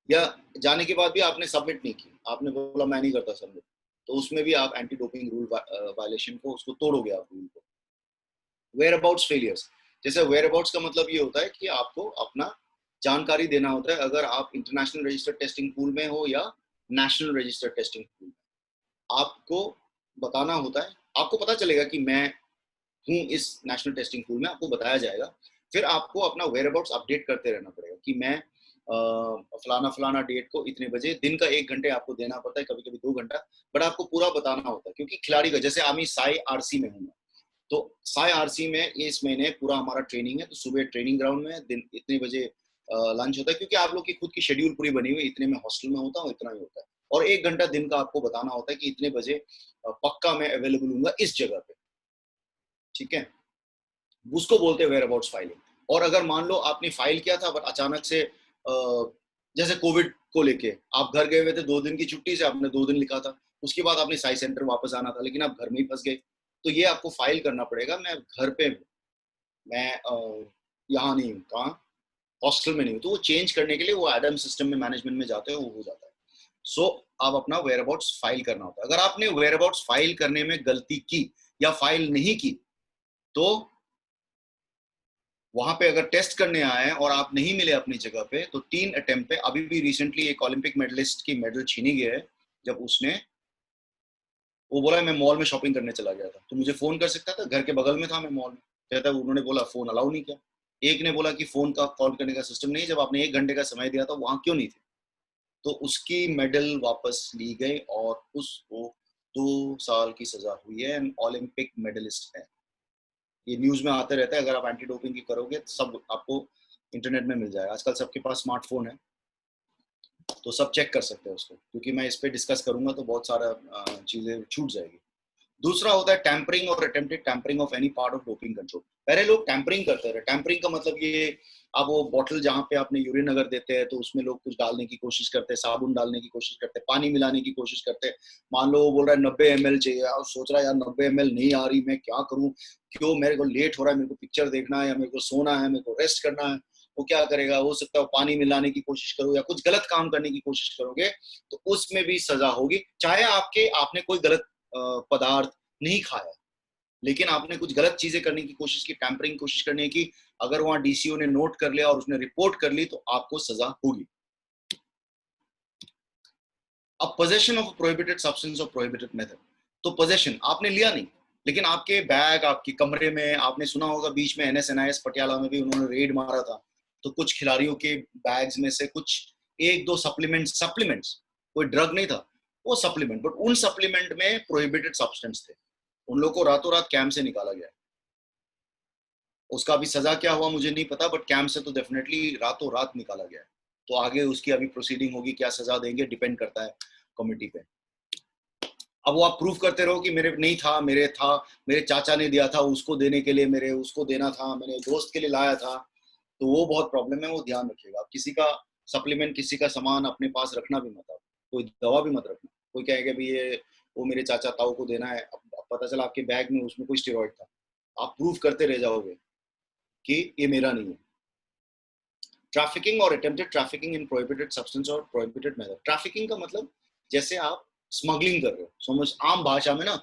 या जाने के बाद भी आपने सबमिट नहीं की, आपने बोला मैं नहीं करता सर, तो उसमें भी आप एंटी डोपिंग रूल वायलेशन को उसको तोड़ोगे आप रूल को। वेयर अबाउट्स फेलियर्स, जैसे वेयर अबाउट्स का मतलब ये होता है कि आपको अपना जानकारी देना होता है, अगर आप इंटरनेशनल रजिस्टर्ड टेस्टिंग पूल में हो या नेशनल रजिस्टर्ड टेस्टिंग पूल में, आपको बताना होता है। आपको पता चलेगा कि मैं हूँ इस नेशनल टेस्टिंग पूल में, आपको बताया जाएगा। फिर आपको अपना वेयर अबाउट्स अपडेट करते रहना पड़ेगा कि मैं फलाना फलाना डेट को इतने बजे, दिन का 1 घंटे आपको देना पड़ता है, कभी कभी 2 घंटा, बट आपको पूरा बताना होता है। क्योंकि खिलाड़ी का, जैसे आमी साई आरसी में हूँ, तो साई आरसी में इस महीने पूरा हमारा ट्रेनिंग है, तो सुबह ट्रेनिंग ग्राउंड में, दिन इतने बजे लंच होता है, क्योंकि आप लोग की खुद की शेड्यूल पूरी बनी हुई, इतने में हॉस्टल में होता हूँ, इतना ही होता है। और 1 घंटा दिन का आपको बताना होता है कि इतने बजे पक्का मैं अवेलेबल हूँ इस जगह पे, ठीक है। उसको बोलते हैं वेयर अबाउट्स फाइलिंग। और अगर मान लो आपने फाइल किया था, बट अचानक से जैसे कोविड को लेके आप घर गए हुए थे, 2 दिन की छुट्टी से आपने 2 दिन लिखा था, उसके बाद आपने साई सेंटर वापस आना था, लेकिन आप घर में ही फंस गए, तो ये आपको फाइल करना पड़ेगा, मैं घर पे हूँ, मैं यहाँ नहीं हूँ, कहाँ, हॉस्टल में नहीं हूँ। तो वो चेंज करने के लिए वो एडम सिस्टम में, मैनेजमेंट में जाते हैं, वो हो जाता है। सो आप अपना वेयर अबाउट्स फाइल करना होता है। अगर आपने वेयर अबाउट्स फाइल करने में गलती की या फाइल नहीं की, तो वहां पे अगर टेस्ट करने आए और आप नहीं मिले अपनी जगह पे, तो 3 अटेम्प्ट पे, अभी भी रिसेंटली एक ओलंपिक मेडलिस्ट की मेडल छीनी गई है, जब उसने, वो बोला मैं मॉल में शॉपिंग करने चला गया था, तो मुझे फोन कर सकता था, घर के बगल में था मैं मॉल में, कहता उन्होंने बोला फोन अलाउ नहीं किया। एक ने बोला कि फोन का कॉल करने का सिस्टम नहीं, जब आपने 1 घंटे का समय दिया था वहां क्यों नहीं थे, तो उसकी मेडल वापस ली गई और उसको 2 साल की सजा हुई है। ओलंपिक मेडलिस्ट है, ये न्यूज में आते रहता है, अगर आप एंटी डोपिंग की करोगे तो सब आपको इंटरनेट में मिल जाएगा, आजकल सबके पास स्मार्टफोन है, तो सब चेक कर सकते हैं उसको, क्योंकि मैं इस पे डिस्कस करूंगा तो बहुत सारा चीजें छूट जाएगी। दूसरा होता है टैंपरिंग और attempted tampering of any part of doping control. पहले लोग टैंपरिंग करते रहे। टैंपरिंग का मतलब ये, अब वो बॉटल जहाँ पे आपने यूरिन अगर देते हैं, तो उसमें लोग कुछ डालने की कोशिश करते हैं, साबुन डालने की कोशिश करते हैं, पानी मिलाने की कोशिश करते हैं। मान लो वो बोल रहा है 90 ml चाहिए, और सोच रहा है यार 90 ml नहीं आ रही, मैं क्या करूँ, क्यों, मेरे को लेट हो रहा है, मेरे को पिक्चर देखना है, या मेरे को सोना है, मेरे को रेस्ट करना है। वो क्या करेगा, हो सकता है पानी मिलाने की कोशिश करो या कुछ गलत काम करने की कोशिश करोगे, तो उसमें भी सजा होगी। चाहे आपने कोई गलत पदार्थ नहीं खाया, लेकिन आपने कुछ गलत चीजें करने की कोशिश की, टैंपरिंग की कोशिश करने की, अगर वहां डीसीओ ने नोट कर लिया और उसने रिपोर्ट कर ली, तो आपको सजा होगी। अब possession of prohibited substance or prohibited method, तो पोजेशन आपने लिया नहीं, लेकिन आपके बैग, आपके कमरे में, आपने सुना होगा बीच में एनएसएनआईएस पटियाला में भी उन्होंने रेड मारा था, तो कुछ खिलाड़ियों के बैग्स में से कुछ 1-2 सप्लीमेंट्स, कोई ड्रग नहीं था, वो सप्लीमेंट, बट उन सप्लीमेंट में प्रोहिबिटेड सब्सटेंस थे, उन लोगों को रातों रात कैंप से निकाला गया। उसका अभी सजा क्या हुआ मुझे नहीं पता, बट कैंप से तो डेफिनेटली रातों रात निकाला गया है। तो आगे उसकी अभी प्रोसीडिंग होगी, क्या सजा देंगे डिपेंड करता है कमेटी पे। अब वो आप प्रूव करते रहो कि मेरे नहीं था, मेरे चाचा ने दिया था, उसको देने के लिए, मेरे उसको देना था, मैंने दोस्त के लिए लाया था, तो वो बहुत प्रॉब्लम है, वो ध्यान रखिएगा। आप किसी का सप्लीमेंट, किसी का सामान अपने पास रखना भी मत, आप कोई दवा भी मत रखना। कोई कहेगा भी ये वो मेरे चाचा ताऊ को देना है, अब पता चला आपके बैग में उसमें कोई स्टेरॉइड था, आप प्रूव करते रह जाओगे कि ये मेरा नहीं है। ट्रैफिकिंग और attempted trafficking in prohibited substance or prohibited method. Trafficking का मतलब जैसे आप स्मगलिंग कर रहे हो, समझ, आम भाषा में ना,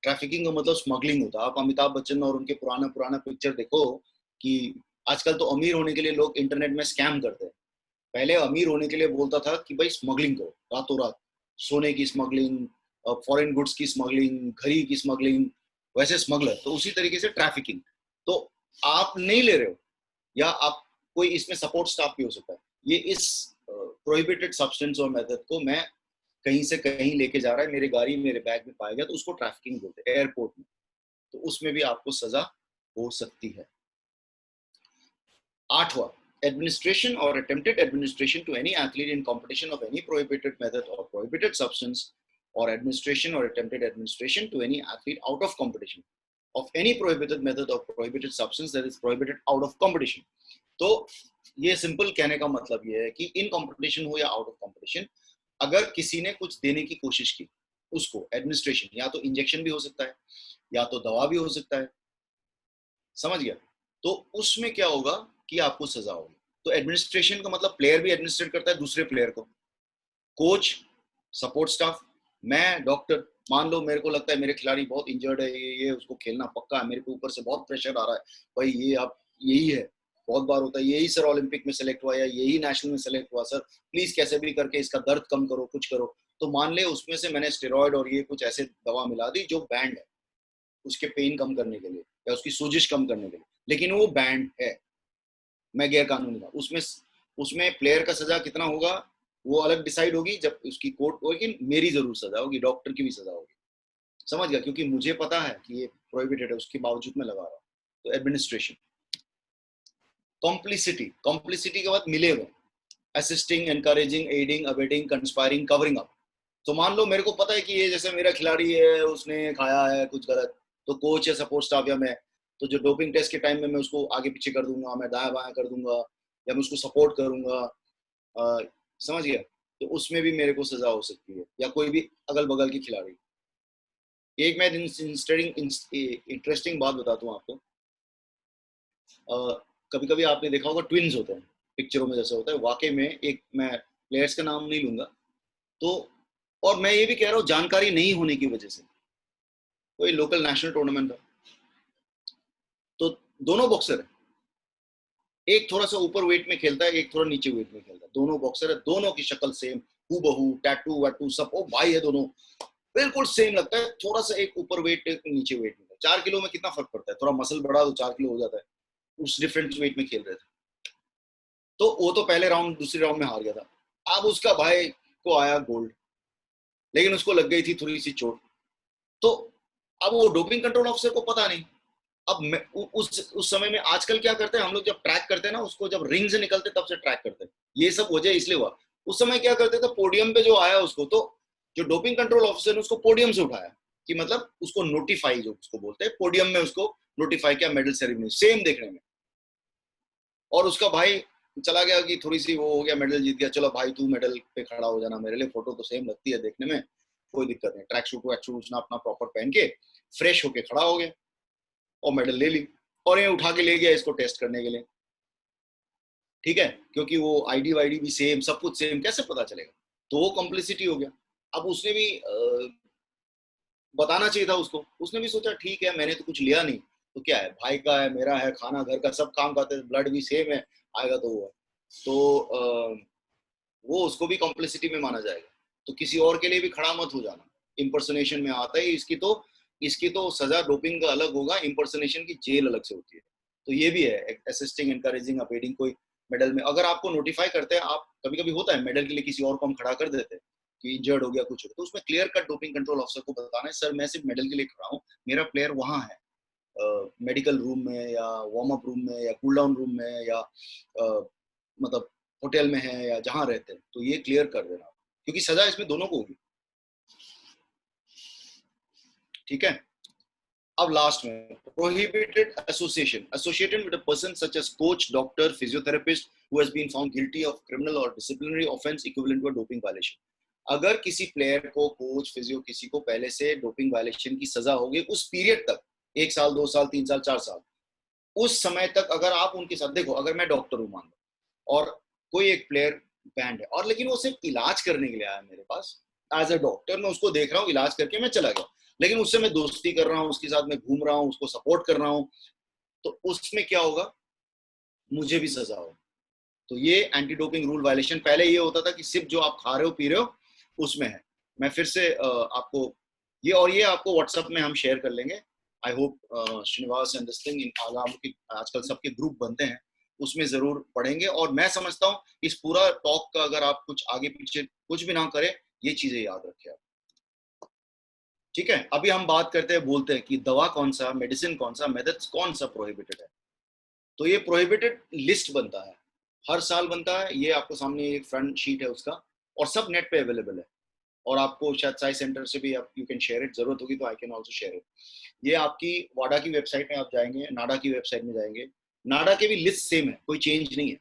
ट्रैफिकिंग का मतलब स्मगलिंग होता है। आप अमिताभ बच्चन और उनके पुराना पुराना पिक्चर देखो कि आजकल तो अमीर होने के लिए लोग इंटरनेट में स्कैम करते हैं। पहले अमीर होने के लिए बोलता था कि भाई स्मगलिंग करो रातों रात, सोने की स्मगलिंग, फॉरेन गुड्स की स्मगलिंग, घड़ी की स्मगलिंग, वैसे स्मगलर, तो उसी तरीके से ट्रैफिकिंग। तो आप नहीं ले रहे हो, या आप कोई इसमें सपोर्ट स्टाफ भी हो सकता है, ये इस प्रोहिबिटेड सब्सटेंस और मेथड को मैं कहीं से कहीं लेके जा रहा है, मेरे गाड़ी मेरे बैग में पाया गया, तो उसको ट्रैफिकिंग बोलते हैं एयरपोर्ट में, तो उसमें भी आपको सजा हो सकती है। 8वां, administration or attempted administration to any athlete in competition of any prohibited method or prohibited substance, or administration or attempted administration to any athlete out of competition of any prohibited method or prohibited substance that is prohibited out of competition। तो ये simple कहने का मतलब ये है कि in competition हो या आउट ऑफ कंपटीशन, अगर किसी ने कुछ देने की कोशिश की, उसको एडमिनिस्ट्रेशन, या तो इंजेक्शन भी हो सकता है, या तो दवा भी हो सकता है, समझ गया, तो उसमें क्या होगा कि आपको सजा होगी। तो एडमिनिस्ट्रेशन का मतलब प्लेयर भी एडमिनिस्ट्रेट करता है दूसरे प्लेयर को, कोच सपोर्ट स्टाफ, मैं डॉक्टर। मान लो मेरे को लगता है मेरे खिलाड़ी बहुत इंजर्ड है, ये उसको खेलना पक्का है, मेरे को ऊपर से बहुत प्रेशर आ रहा है, भाई ये आप यही है, बहुत बार होता है, यही सर ओलंपिक में सेलेक्ट हुआ या यही नेशनल में सेलेक्ट हुआ, सर प्लीज कैसे भी करके इसका दर्द कम करो, कुछ करो। तो मान ले उसमें से मैंने स्टेरॉयड और ये कुछ ऐसे दवा मिला दी जो बैंड है उसके पेन कम करने के लिए या उसकी सोजिश कम करने के लिए, लेकिन वो बैंड है, मैं गैर कानूनी था उसमें। उसमें प्लेयर का सजा कितना होगा वो अलग डिसाइड होगी जब उसकी कोर्ट होगी, लेकिन मेरी जरूर सजा होगी, डॉक्टर की भी सजा होगी, समझ गया, क्योंकि मुझे पता है कि ये प्रोहिबिटेड है, उसके बावजूद मैं लगा रहा हूँ। तो एडमिनिस्ट्रेशन। कॉम्प्लिसिटी, कॉम्प्लिसिटी के बाद मिले हुए, assisting, encouraging, adding, abetting, conspiring, covering up. तो मान लो मेरे को पता है कि ये जैसे मेरा खिलाड़ी है उसने खाया है कुछ गलत, तो कोच या सपोर्ट स्टाफ या मैं, तो जो डोपिंग टेस्ट के टाइम में मैं उसको आगे पीछे कर दूंगा, मैं दाया बाया कर दूंगा या मैं उसको सपोर्ट करूंगा, समझ गया, तो उसमें भी मेरे को सजा हो सकती है, या कोई भी अगल बगल के खिलाड़ी। एक मैं इंटरेस्टिंग बात बताता हूँ आपको। कभी कभी आपने देखा होगा ट्विन्स होते हैं पिक्चरों में जैसा होता है, वाकई में एक, मैं प्लेयर्स का नाम नहीं लूंगा, तो और मैं ये भी कह रहा हूँ जानकारी नहीं होने की वजह से, कोई लोकल नेशनल टूर्नामेंट था, तो दोनों बॉक्सर है, एक थोड़ा सा ऊपर वेट में खेलता है, एक थोड़ा नीचे वेट में खेलता है, दोनों बॉक्सर है, दोनों की शक्ल सेम, हूबहू, टैटू वैटू सब, ओ भाई है दोनों, बिल्कुल सेम लगता है, थोड़ा सा एक ऊपर वेट एक नीचे वेट में, 4 किलो में कितना फर्क पड़ता है, थोड़ा मसल बढ़ा तो 4 किलो हो जाता है, उस डिफरेंट वेट में खेल रहे थे। तो वो तो पहले राउंड दूसरे राउंड में हार गया था, अब उसका भाई को आया गोल्ड, लेकिन उसको लग गई थी थोड़ी सी चोट, तो अब वो डोपिंग कंट्रोल ऑफिसर को पता नहीं। अब उस समय में आजकल क्या करते हैं हम लोग, जब ट्रैक करते हैं ना उसको, जब रिंग से निकलते तब से ट्रैक करते हैं, ये सब वजह इसलिए हुआ। उस समय क्या करते थे, पोडियम पे जो आया उसको, तो जो डोपिंग कंट्रोल ऑफिसर ने उसको पोडियम से उठाया, कि मतलब उसको नोटिफाई, जो उसको बोलते हैं पोडियम में उसको नोटिफाई किया, मेडल सेरेमनी सेम देखने में, और उसका भाई चला गया कि थोड़ी सी वो हो गया, मेडल जीत गया, चलो भाई तू मेडल पे खड़ा हो जाना मेरे लिए, फोटो तो सेम लगती है देखने में, कोई दिक्कत नहीं, ट्रैक सूट वैक सूट उसने अपना प्रॉपर पहन के फ्रेश होके खड़ा हो गया और मेडल ले ली, और ये उठा के ले गया इसको टेस्ट करने के लिए, ठीक है, क्योंकि वो आईडी वाईडी भी सेम, सब कुछ सेम, कैसे पता चलेगा, तो वो कॉम्प्लिसिटी हो गया। अब उसने भी बताना चाहिए था उसको, उसने भी सोचा ठीक है मैंने तो कुछ लिया नहीं, तो क्या है, भाई का है, मेरा है, खाना घर का, सब काम करते हैं, ब्लड भी सेम है, आएगा तो वो है, तो वो उसको भी कॉम्प्लिसिटी में माना जाएगा। तो किसी और के लिए भी खड़ा मत हो जाना, इम्पर्सोनेशन में आता है, इसकी तो सजा डोपिंग का अलग होगा, इम्पर्सोनेशन की जेल अलग से होती है। तो ये भी है, असिस्टिंग, एनकरेजिंग, अपेडिंग, कोई मेडल में अगर आपको नोटिफाई करते हैं, आप कभी कभी होता है मेडल के लिए किसी और को हम खड़ा कर देते हैं कि इंजर्ड हो गया कुछ हो गया, तो उसमें clear cut doping control officer को बताना है, सर मैं सिर्फ मेडल के लिए खड़ा हूँ, मेरा प्लेयर वहां है, मेडिकल रूम में या वार्म अप रूम में या कूल डाउन रूम में या मतलब होटल में है या जहां रहते हैं, तो ये क्लियर कर देना, क्योंकि सजा इसमें दोनों को होगी, ठीक है। अब लास्ट में prohibited association, associated with a person such as coach, doctor, physiotherapist who has been found guilty of criminal or disciplinary offence equivalent to a doping violation. अगर किसी प्लेयर को, कोच, फिजियो, किसी को पहले से डोपिंग वायलेशन की सजा होगी उस पीरियड तक, 1 साल, 2 साल, 3 साल, 4 साल, उस समय तक अगर आप उनके साथ, देखो अगर मैं डॉक्टर हूं मान लो और कोई एक प्लेयर बैंड है, और लेकिन वो सिर्फ इलाज करने के लिए आया मेरे पास, एज अ डॉक्टर मैं उसको देख रहा हूँ, इलाज करके मैं चला गया, लेकिन उससे मैं दोस्ती कर रहा हूँ, उसके साथ मैं घूम रहा हूँ, उसको सपोर्ट कर रहा हूँ, तो उसमें क्या होगा, मुझे भी सजा होगा। तो ये एंटी डोपिंग रूल वायलेशन, पहले ये होता था कि सिर्फ जो आप खा रहे हो पी रहे हो उसमें है। मैं फिर से आपको ये आपको व्हाट्सएप में हम शेयर कर लेंगे, I hope Srinivas and this thing in आजकल सबके ग्रुप बनते हैं, उसमें जरूर पढ़ेंगे, और मैं समझता हूँ इस पूरा टॉक का अगर आप कुछ आगे पीछे कुछ भी ना करें, ये चीजें याद रखें आप, ठीक है। अभी हम बात करते हैं, बोलते हैं कि दवा कौन सा, मेडिसिन कौन सा, मेथड्स कौन सा प्रोहिबिटेड है। तो ये प्रोहिबिटेड लिस्ट बनता है, हर साल बनता है, ये आपको सामने एक फ्रंट शीट है उसका, और सब नेट पे अवेलेबल है, और आपको शायद साई सेंटर से भी आप यू कैन शेयर इट, जरूरत होगी तो I can also share it. ये आपकी वाडा की वेबसाइट में आप जाएंगे, नाडा की वेबसाइट में जाएंगे, नाडा की भी लिस्ट सेम है, कोई चेंज नहीं है।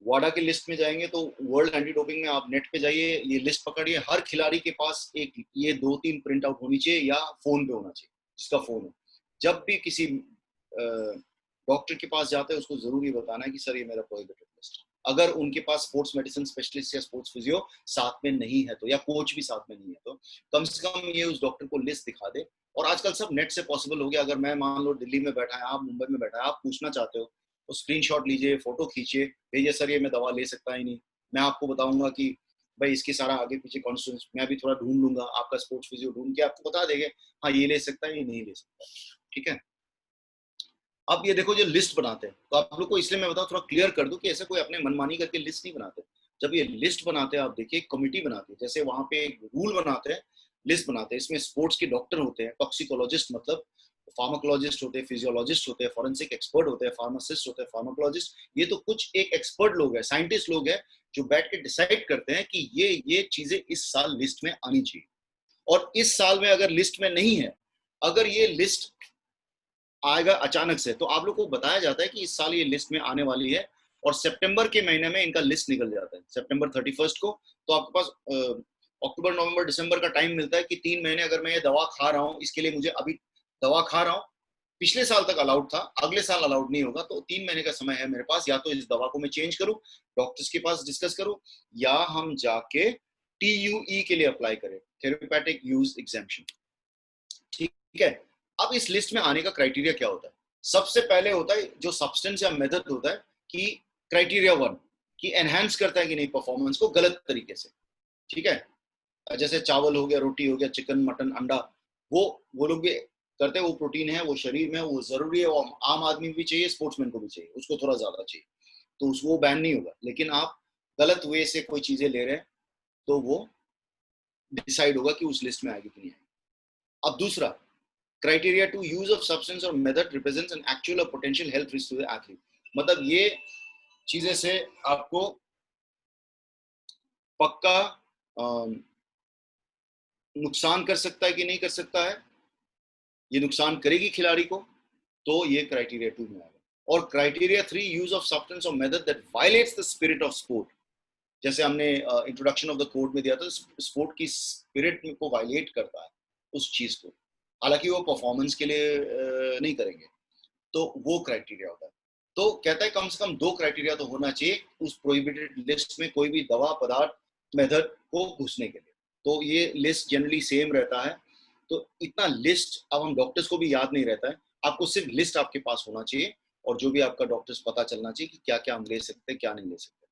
वाडा की लिस्ट में जाएंगे तो वर्ल्ड एंटी डोपिंग में आप नेट पे जाइए, ये लिस्ट पकड़िए, हर खिलाड़ी के पास एक ये 2-3 प्रिंट आउट होनी चाहिए, या फोन पे होना चाहिए जिसका फोन हो। जब भी किसी डॉक्टर के पास जाते हैं उसको जरूर ये बताना है कि सर ये मेरा प्रोहिबिटेड लिस्ट है। अगर उनके पास स्पोर्ट्स मेडिसिन स्पेशलिस्ट या स्पोर्ट्स फिजियो साथ में नहीं है तो, या कोच भी साथ में नहीं है तो कम से कम ये उस डॉक्टर को लिस्ट दिखा दे। और आजकल सब नेट से पॉसिबल हो गया। अगर मैं मान लो दिल्ली में बैठा है, आप मुंबई में बैठा है, आप पूछना चाहते हो तो स्क्रीनशॉट लीजिए, फोटो खींचिए, भेजिए, सर ये मैं दवा ले सकता ही नहीं, मैं आपको बताऊंगा कि भाई इसकी सारा आगे पीछे कॉन्स्टिट्यूंस मैं भी थोड़ा ढूंढ लूंगा, आपका स्पोर्ट्स फिजियो ढूंढ के आपको बता देंगे हाँ ये ले सकता है ये नहीं ले सकता। ठीक है। अब ये देखो जो लिस्ट बनाते हैं, तो आप लोग को इसलिए मैं बताऊं, थोड़ा क्लियर कर दूं कि ऐसे कोई अपने मनमानी करके लिस्ट नहीं बनाते। जब ये लिस्ट बनाते हैं, आप देखिए कमिटी बनाती है, जैसे वहां पे एक रूल बनाते हैं, लिस्ट बनाते हैं, इसमें स्पोर्ट्स के डॉक्टर होते हैं, टॉक्सिकोलॉजिस्ट मतलब फार्माकोलॉजिस्ट होते हैं, फिजियोलॉजिस्ट होते हैं, फॉरेंसिक एक्सपर्ट होते हैं, फार्मासिस्ट होते हैं, फार्माकोलॉजिस्ट, ये तो कुछ एक एक्सपर्ट लोग हैं, साइंटिस्ट लोग हैं, जो बैठ के डिसाइड करते हैं कि ये चीजें इस साल लिस्ट में आनी चाहिए। और इस साल में अगर लिस्ट में नहीं है, अगर ये लिस्ट आएगा अचानक से, तो आप लोग को बताया जाता है कि इस साल ये लिस्ट में आने वाली है, और सितंबर के महीने में इनका लिस्ट निकल जाता है, सितंबर 31 को। तो आपके पास अक्टूबर नवंबर दिसंबर का टाइम मिलता है कि 3 महीने अगर मैं ये दवा खा रहा हूँ, इसके लिए मुझे अभी दवा खा रहा हूँ, पिछले साल तक अलाउड था, अगले साल अलाउड नहीं होगा, तो 3 महीने का समय है मेरे पास, या तो इस दवा को मैं चेंज करूं, डॉक्टर्स के पास डिस्कस करूं, या हम जाके TUE के लिए अप्लाई करें, थेरेप्यूटिक यूज एग्जेम्पशन। ठीक है। अब इस लिस्ट में आने का क्राइटेरिया क्या होता है? सबसे पहले होता है जो सब्सटेंस या मेथड होता है कि क्राइटेरिया 1 कि एनहांस करता है कि नहीं परफॉर्मेंस को गलत तरीके से। ठीक है। जैसे चावल हो गया, रोटी हो गया, चिकन मटन अंडा, वो लोग भी करते हैं, वो प्रोटीन है, वो शरीर में वो जरूरी है, वो आम आदमी को भी चाहिए, स्पोर्ट्समैन को भी चाहिए, उसको थोड़ा ज्यादा चाहिए, तो वो बैन नहीं होगा। लेकिन आप गलत वे से कोई चीजें ले रहे हैं तो वो डिसाइड होगा कि उस लिस्ट में आएगी कि नहीं आएगी। अब दूसरा क्राइटेरिया 2 यूज ऑफ सब्सटेंस और मेथड रिप्रेजेंट्स एन एक्चुअल और potential health risk to the athlete. मतलब ये चीजें से आपको पक्का नुकसान कर सकता है कि नहीं कर सकता है, ये नुकसान करेगी खिलाड़ी को, तो ये क्राइटेरिया 2 में आएगा। और क्राइटेरिया 3 यूज ऑफ सब्सटेंस और method that violets the spirit of sport, जैसे हमने इंट्रोडक्शन ऑफ द कोड में दिया था, स्पोर्ट की स्पिरिट को वायलेट करता है उस चीज को, हालांकि वो परफॉर्मेंस के लिए नहीं करेंगे, तो वो क्राइटेरिया होता है। तो कहता है कम से कम 2 क्राइटेरिया तो होना चाहिए उस प्रोहिबिटेड लिस्ट में कोई भी दवा पदार्थ मेथड को घुसने के लिए। तो ये लिस्ट जनरली सेम रहता है। तो इतना लिस्ट अब हम डॉक्टर्स को भी याद नहीं रहता है, आपको सिर्फ लिस्ट आपके पास होना चाहिए, और जो भी आपका डॉक्टर्स पता चलना चाहिए कि क्या क्या हम ले सकते हैं क्या नहीं ले सकते।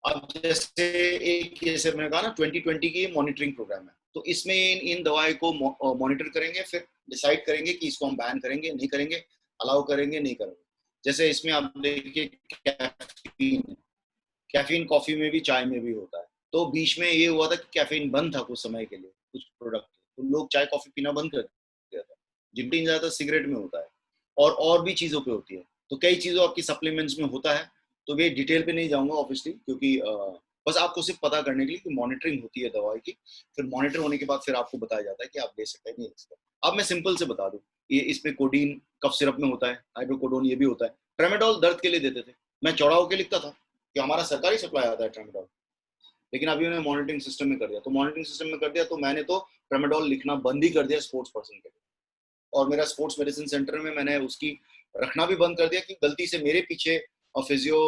अब जैसे एक जैसे मैंने कहा ना 2020 की मॉनिटरिंग प्रोग्राम है, तो इसमें इन दवाई को मॉनिटर करेंगे, फिर डिसाइड करेंगे कि इसको हम बैन करेंगे नहीं करेंगे, अलाउ करेंगे नहीं करेंगे। जैसे इसमें आप देखिए कैफीन, कैफीन कॉफी में भी चाय में भी होता है, तो बीच में ये हुआ था कि कैफीन बंद था कुछ समय के लिए कुछ प्रोडक्ट, तो लोग चाय कॉफी पीना बंद कर दिया था। जिंटीन ज्यादा सिगरेट में होता है, और भी चीजों पे होती है, तो कई चीजों आपकी सप्लीमेंट्स में होता है। तो वे डिटेल पे नहीं जाऊंगा ऑब्वियसली, क्योंकि बस आपको सिर्फ पता करने के लिए कि मॉनिटरिंग होती है दवाई की, फिर मॉनिटर होने के बाद फिर आपको बताया जाता है कि आप ले सकते हैं नहीं ले सकते। अब मैं सिंपल से बता दूं, ये इसमें कोडीन कफ सिरप में होता है, हाइड्रोकोडोन ये भी होता है, ट्रेमेडोल दर्द के लिए देते थे, मैं चौड़ा होकर लिखता था कि हमारा सरकारी सप्लाई आता है ट्रेमेडोल, लेकिन अभी उन्होंने मॉनिटरिंग सिस्टम में कर दिया, तो मॉनिटरिंग सिस्टम में कर दिया तो मैंने तो ट्रेमेडोल लिखना बंद ही कर दिया स्पोर्ट्स पर्सन के लिए, और मेरा स्पोर्ट्स मेडिसिन सेंटर में मैंने उसकी रखना भी बंद कर दिया कि गलती से मेरे पीछे फिजियो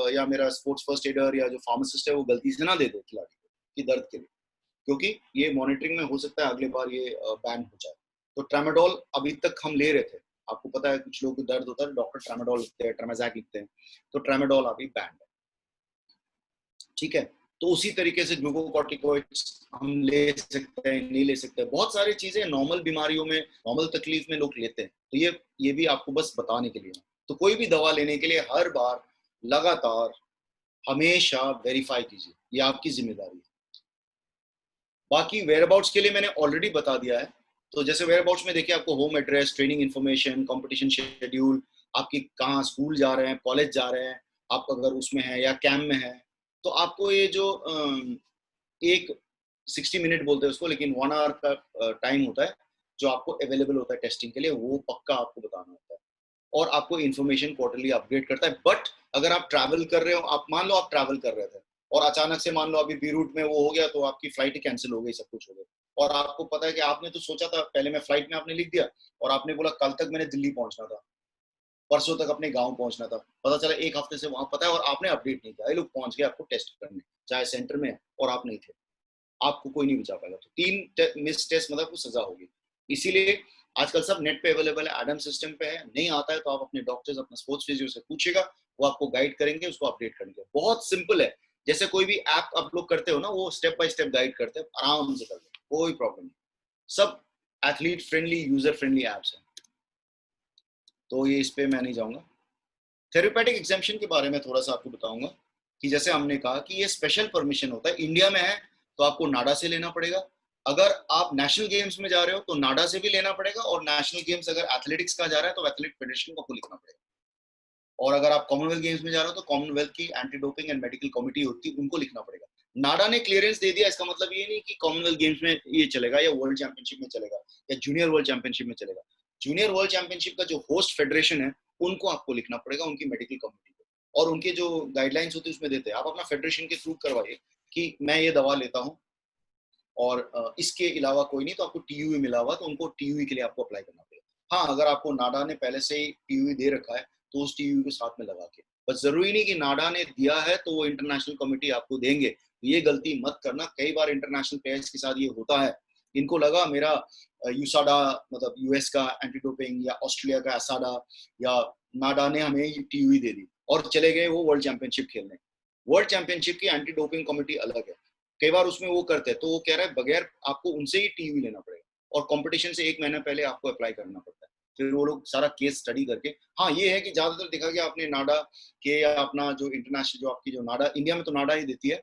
या मेरा स्पोर्ट्स फर्स्ट एडर या जो फार्मासिस्ट है वो गलती से ना दे दे खिलाड़ी को कि दर्द के लिए, क्योंकि ये मॉनिटरिंग में हो सकता है अगले बार ये बैन हो जाए। तो ट्रामाडोल अभी तक हम ले रहे थे, आपको पता है कुछ लोग को दर्द होता है डॉक्टर ट्रामाडोल लिखते हैं, ट्रामाजैक लिखते हैं, तो ट्रामाडोल अभी बैन है। ठीक है। तो उसी तरीके से ग्लूकोकॉर्टिकोइड्स हम ले सकते हैं नहीं ले सकते, बहुत सारी चीजें नॉर्मल बीमारियों में नॉर्मल तकलीफ में लोग लेते हैं, तो ये भी आपको बस बताने के लिए। तो कोई भी दवा लेने के लिए हर बार लगातार हमेशा वेरीफाई कीजिए, ये आपकी जिम्मेदारी है। बाकी वेयरअबाउट्स के लिए मैंने ऑलरेडी बता दिया है, तो जैसे वेयरअबाउट्स में देखिए आपको home address, training information, competition schedule, आपकी कहाँ स्कूल जा रहे हैं, कॉलेज जा रहे हैं, आप अगर उसमें है या कैंप में है, तो आपको ये जो एक 60 मिनट बोलते हैं उसको, लेकिन 1 आवर का टाइम होता है जो आपको अवेलेबल होता है टेस्टिंग के लिए, वो पक्का आपको बताना होता है, और आपको इन्फॉर्मेशन क्वार्टरली अपडेट करता है। बट अगर आप ट्रैवल कर रहे हो, आप मान लो आप ट्रैवल कर रहे थे और अचानक से मान लो अभी बीरूट में वो हो गया, तो आपकी फ्लाइट कैंसिल हो गई, सब कुछ हो गया, और आपको पता है कि आपने तो सोचा था पहले मैं फ्लाइट में आपने लिख दिया और आपने बोला कल तक मैंने दिल्ली पहुंचना था, परसों तक अपने गांव पहुंचना था, पता चला एक हफ्ते से वहां पता है और आपने अपडेट नहीं किया, ये लोग पहुंच गए आपको टेस्ट करने, चाहे सेंटर में और आप नहीं थे, आपको कोई नहीं बचा पाएगा। तो 3 मिस टेस्ट मतलब को सजा होगी। इसीलिए आजकल सब नेट पे अवेलेबल है, एडम सिस्टम पे है, नहीं आता है तो आप अपने डॉक्टर्स, अपने स्पोर्ट्स फिजियो से पूछेगा, वो आपको गाइड करेंगे, उसको अपडेट करेंगे। बहुत सिंपल है, जैसे कोई भी ऐप आप लोग करते हो ना, वो स्टेप बाय स्टेप गाइड करते हैं, आराम से कर लो, कोई प्रॉब्लम नहीं। सब athlete friendly, user friendly apps हैं, तो ये इस पे मैं नहीं जाऊंगा। थेरेपेटिक एग्जाम्पशन के बारे में थोड़ा सा आपको बताऊंगा कि जैसे हमने कहा कि ये स्पेशल परमिशन होता है, इंडिया में है तो आपको नाडा से लेना पड़ेगा। अगर आप नेशनल गेम्स में जा रहे हो तो नाडा से भी लेना पड़ेगा, और नेशनल गेम्स अगर एथलेटिक्स का जा रहा है तो एथलेटिक फेडरेशन को आपको लिखना पड़ेगा। और अगर आप कॉमनवेल्थ गेम्स में जा रहे हो तो कॉमनवेल्थ की anti doping and medical committee होती है, उनको लिखना पड़ेगा। नाडा ने क्लियरेंस दे दिया, इसका मतलब ये नहीं कि कॉमनवेल्थ गेम्स में ये चलेगा या वर्ल्ड चैंपियनशिप में चलेगा या जूनियर वर्ल्ड चैंपियनशिप में चलेगा। जूनियर वर्ल्ड चैंपियनशिप का जो होस्ट फेडरेशन है उनको आपको लिखना पड़ेगा, उनकी मेडिकल कमिटी को, और उनके जो गाइडलाइंस होती है उसमें देते हैं। आप अपना फेडरेशन के थ्रू करवाइए कि मैं ये दवा लेता हूँ और इसके अलावा कोई नहीं, तो आपको टीयूई मिला हुआ तो उनको टीयूई के लिए आपको अप्लाई करना पड़ेगा। हाँ, अगर आपको नाडा ने पहले से ही टीयूई दे रखा है तो उस टीयूई को साथ में लगा के, बस जरूरी नहीं कि नाडा ने दिया है तो वो इंटरनेशनल कमेटी आपको देंगे, ये गलती मत करना। कई बार इंटरनेशनल प्लेयर्स के साथ ये होता है, इनको लगा मेरा यूसाडा मतलब यूएस का एंटी डोपिंग या ऑस्ट्रेलिया का एसाडा या नाडा ने हमें टीयूई दे दी और चले गए वो वर्ल्ड चैंपियनशिप खेलने। वर्ल्ड चैंपियनशिप की एंटी डोपिंग कमेटी अलग है, कई बार उसमें वो करते हैं, तो वो कह रहा है बगैर आपको उनसे ही टीवी लेना पड़ेगा और कंपटीशन से 1 महीना पहले आपको अप्लाई करना पड़ता है। फिर वो लोग सारा केस स्टडी करके, हाँ ये है कि ज्यादातर देखा गया आपने नाडा के या अपना जो इंटरनेशनल जो आपकी जो नाडा, इंडिया में तो नाडा ही देती है,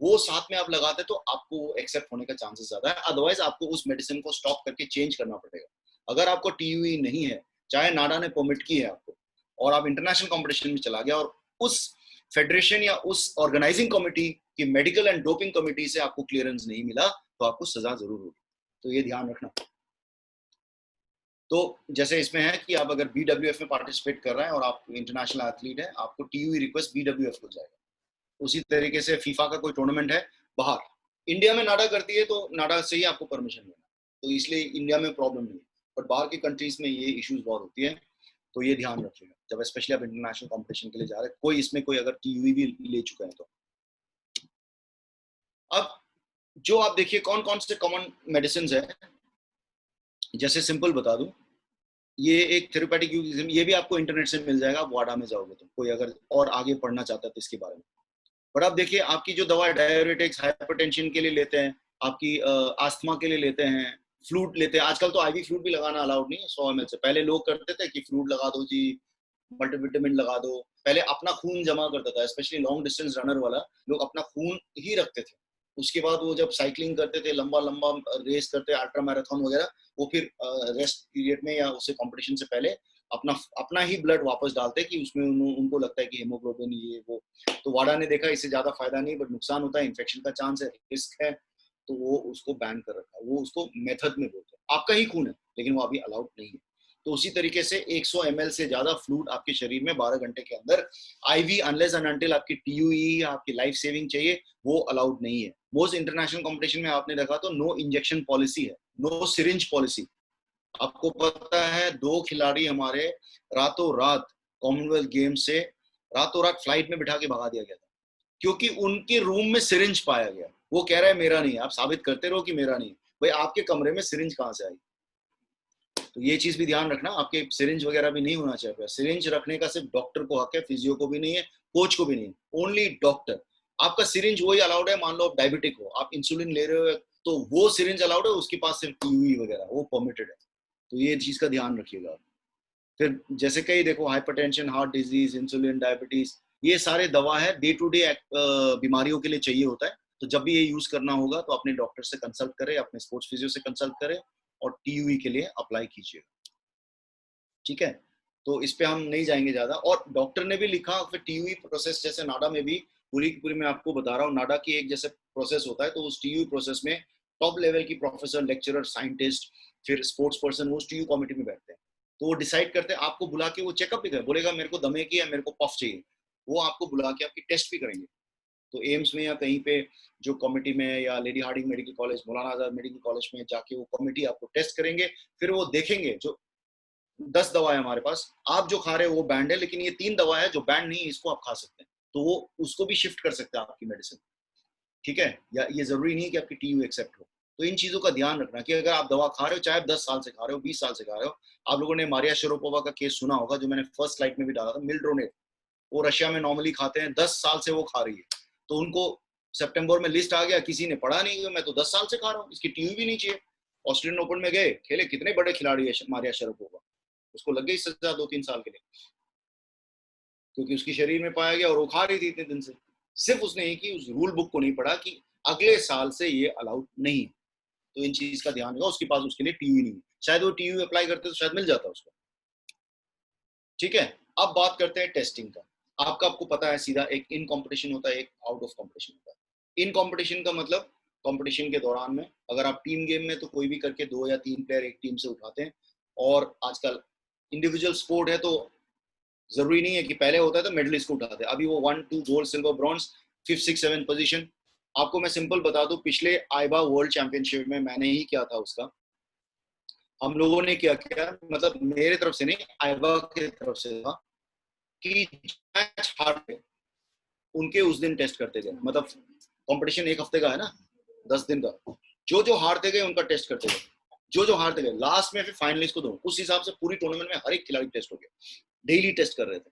वो साथ में आप लगाते तो आपको एक्सेप्ट होने का चांसेस ज्यादा है। अदरवाइज आपको उस मेडिसिन को स्टॉप करके चेंज करना पड़ेगा। अगर आपको टीयूई नहीं है, चाहे नाडा ने परमिट की है आपको, और आप इंटरनेशनल कंपटीशन में चला गया और उस फेडरेशन या उस ऑर्गेनाइजिंग कमिटी की मेडिकल एंड डोपिंग कमिटी से आपको क्लियरेंस नहीं मिला, तो आपको सजा जरूर होगी, तो ये ध्यान रखना। तो जैसे इसमें है कि आप अगर बीडब्ल्यूएफ में पार्टिसिपेट कर रहे हैं और आप इंटरनेशनल एथलीट हैं, आपको टीयूई रिक्वेस्ट बीडब्ल्यूएफ को जाएगा। उसी तरीके से फीफा का कोई टूर्नामेंट है बाहर, इंडिया में नाडा करती है तो नाडा से ही आपको परमिशन लेना, तो इसलिए इंडिया में प्रॉब्लम नहीं है, बट बाहर की कंट्रीज में ये इश्यूज बहुत होती है, तो ये ध्यान रखिएगा जब स्पेशली आप इंटरनेशनल कंपटीशन के लिए जा रहे हैं, कोई इसमें कोई अगर टीयूई भी ले चुका है तो। अब जो आप देखिए कौन कौन से कॉमन मेडिसिन है, जैसे सिंपल बता दूं, ये एक थेरेपेटिक यूज, ये भी आपको इंटरनेट से मिल जाएगा, आप वाडा में जाओगे तो, कोई अगर और आगे पढ़ना चाहता है तो इसके बारे में। पर आप देखिए आपकी जो दवा डायबिटिक्स हाइपरटेंशन के लिए लेते हैं, आपकी आस्थमा के लिए लेते हैं, फ्लूट लेते हैं, आजकल तो आईवी फ्लूट भी लगाना अलाउड नहीं है 100 ml से, पहले लोग करते थे कि फ्लूट लगा दो जी, मल्टीविटामिन लगा दो, पहले अपना खून जमा करता था, स्पेशली लॉन्ग डिस्टेंस रनर वाला लोग अपना खून ही रखते थे। उसके बाद वो जब साइकिलिंग करते थे, लंबा लंबा रेस करते, अल्ट्रा मैराथन वगैरह, वो फिर रेस्ट पीरियड में या उससे कंपटीशन से पहले अपना अपना ही ब्लड वापस डालते कि उसमें उनको लगता है कि हेमोग्लोबिन ये वो। तो वाडा ने देखा इससे ज्यादा फायदा नहीं बट नुकसान होता है, इन्फेक्शन का चांस है, रिस्क है, तो वो उसको बैन कर रखा है, वो उसको मेथड में बोलते हैं। आपका ही खून है लेकिन वो अभी अलाउड नहीं है। तो उसी तरीके से 100 ml से ज्यादा फ्लूइड आपके शरीर में 12 घंटे के अंदर आईवी अनलेस एंड अनटिल आपकी टीयूई या आपकी लाइफ सेविंग चाहिए, वो अलाउड नहीं है। मोस्ट इंटरनेशनल कंपटीशन में आपने देखा तो नो इंजेक्शन पॉलिसी है, नो सिरिंज पॉलिसी। आपको पता है 2 खिलाड़ी हमारे रातों रात कॉमनवेल्थ गेम से रातों रात फ्लाइट में बिठा के भगा दिया गया था, क्योंकि उनके रूम में सिरिंज पाया गया। वो कह रहा है मेरा नहीं, आप साबित करते रहो कि मेरा नहीं। भाई आपके कमरे में सिरिंज कहां से आई? तो ये चीज भी ध्यान रखना, आपके सिरिंज वगैरह भी नहीं होना चाहिए। सिरिंज रखने का सिर्फ डॉक्टर को हक है, फिजियो को भी नहीं है, कोच को भी नहीं है, ओनली डॉक्टर। आपका सिरिंज वही अलाउड है, मान लो आप डायबिटिक हो, आप इंसुलिन ले रहे हो, तो वो सिरिंज अलाउड है, उसके पास सिर्फ टीयूई वगैरह वो परमिटेड है। तो ये चीज का ध्यान रखिएगा। फिर जैसे कई देखो hypertension, heart disease, insulin, diabetes, ये सारे दवा है डे टू डे बीमारियों के लिए चाहिए होता है। तो जब भी ये यूज करना होगा तो अपने डॉक्टर से कंसल्ट करें, अपने स्पोर्ट्स फिजियो से कंसल्ट करें और टीयूई के लिए अप्लाई कीजिए, ठीक है। तो इस पे हम नहीं जाएंगे ज्यादा। और डॉक्टर ने भी लिखा फिर टीयूई प्रोसेस, जैसे नाडा में भी पूरी की पूरी मैं आपको बता रहा हूँ, नाडा की एक जैसे प्रोसेस होता है, तो उस टीयूई प्रोसेस में टॉप लेवल की प्रोफेसर, लेक्चरर, साइंटिस्ट, फिर स्पोर्ट्स पर्सन वो टीयू कमेटी में बैठते हैं। तो वो डिसाइड करते हैं, आपको बुला के वो चेकअप भी करे, बोलेगा मेरे को दमे की या मेरे को पफ चाहिए, वो आपको बुला के आपकी टेस्ट भी करेंगे। तो एम्स में या कहीं पे जो कमेटी में, या lady Hardinge medical college, Maulana Azad medical college में जाके वो कमेटी आपको टेस्ट करेंगे, फिर वो देखेंगे जो 10 दवा है हमारे पास, आप जो खा रहे हो वो बैंड है, लेकिन ये 3 दवा है जो बैंड नहीं है, इसको आप खा सकते हैं, तो वो उसको भी शिफ्ट कर सकते हैं आपकी मेडिसिन, ठीक है। या ये जरूरी नहीं है कि आपकी टीयू एक्सेप्ट हो। तो इन चीजों का ध्यान रखना कि अगर आप दवा खा रहे हो, चाहे आप 10 साल से खा रहे हो, 20 साल से खा रहे हो। आप लोगों ने मारिया शरापोवा का केस सुना होगा, जो मैंने फर्स्ट स्लाइड में भी डाला था, मिल्ड्रोनेट। वो रशिया में नॉर्मली खाते हैं, 10 साल से वो खा रही है, तो उनको सितंबर में लिस्ट आ गया, किसी ने पढ़ा नहीं, मैं तो 10 साल से खा रहा हूँ, इसकी टीवी भी नहीं चाहिए। ऑस्ट्रेलियन ओपन में गए, खेले, कितने बड़े खिलाड़ी है मारिया शरापोवा, उसको लग गई सजा 2-3 साल के लिए, क्योंकि उसकी शरीर में पाया गया और वो खा रही थी इतने दिन से। सिर्फ उसने ये कि उस रूल बुक को नहीं पढ़ा कि अगले साल से ये अलाउड नहीं है, तो इन चीज का ध्यान रखा। उसके पास उसके लिए टीवी नहीं है, शायद वो टीवी अप्लाई करते तो शायद मिल जाता उसको, ठीक है। अब बात करते हैं टेस्टिंग का। आपको पता है सीधा, एक इन कंपटीशन होता है, एक आउट ऑफ कंपटीशन होता है। इन कंपटीशन का मतलब कंपटीशन के दौरान में अगर आप टीम गेम में तो कोई भी करके 2 या 3 प्लेयर एक टीम से उठाते हैं, और आजकल इंडिविजुअल स्पोर्ट है तो जरूरी नहीं है कि पहले होता है तो मेडलिस्ट को उठाते हैं। अभी वो 1-2 gold silver bronze 5th 6th 7th position. आपको मैं सिंपल बता दूं, पिछले आईबा वर्ल्ड चैंपियनशिप में मैंने ही किया था उसका। हम लोगों ने क्या किया, मतलब मेरे तरफ से नहीं, आईबा की तरफ से था कि मैच हार गए उनके उस दिन टेस्ट करते गए। मतलब कंपटीशन 1 हफ्ते का है ना, 10 दिन का, जो जो हारते गए उनका टेस्ट करते गए, जो जो हारते गए, लास्ट में फिर फाइनलिस्ट को दो। उस हिसाब से पूरी टूर्नामेंट में हर एक खिलाड़ी टेस्ट हो गया, डेली टेस्ट कर रहे थे।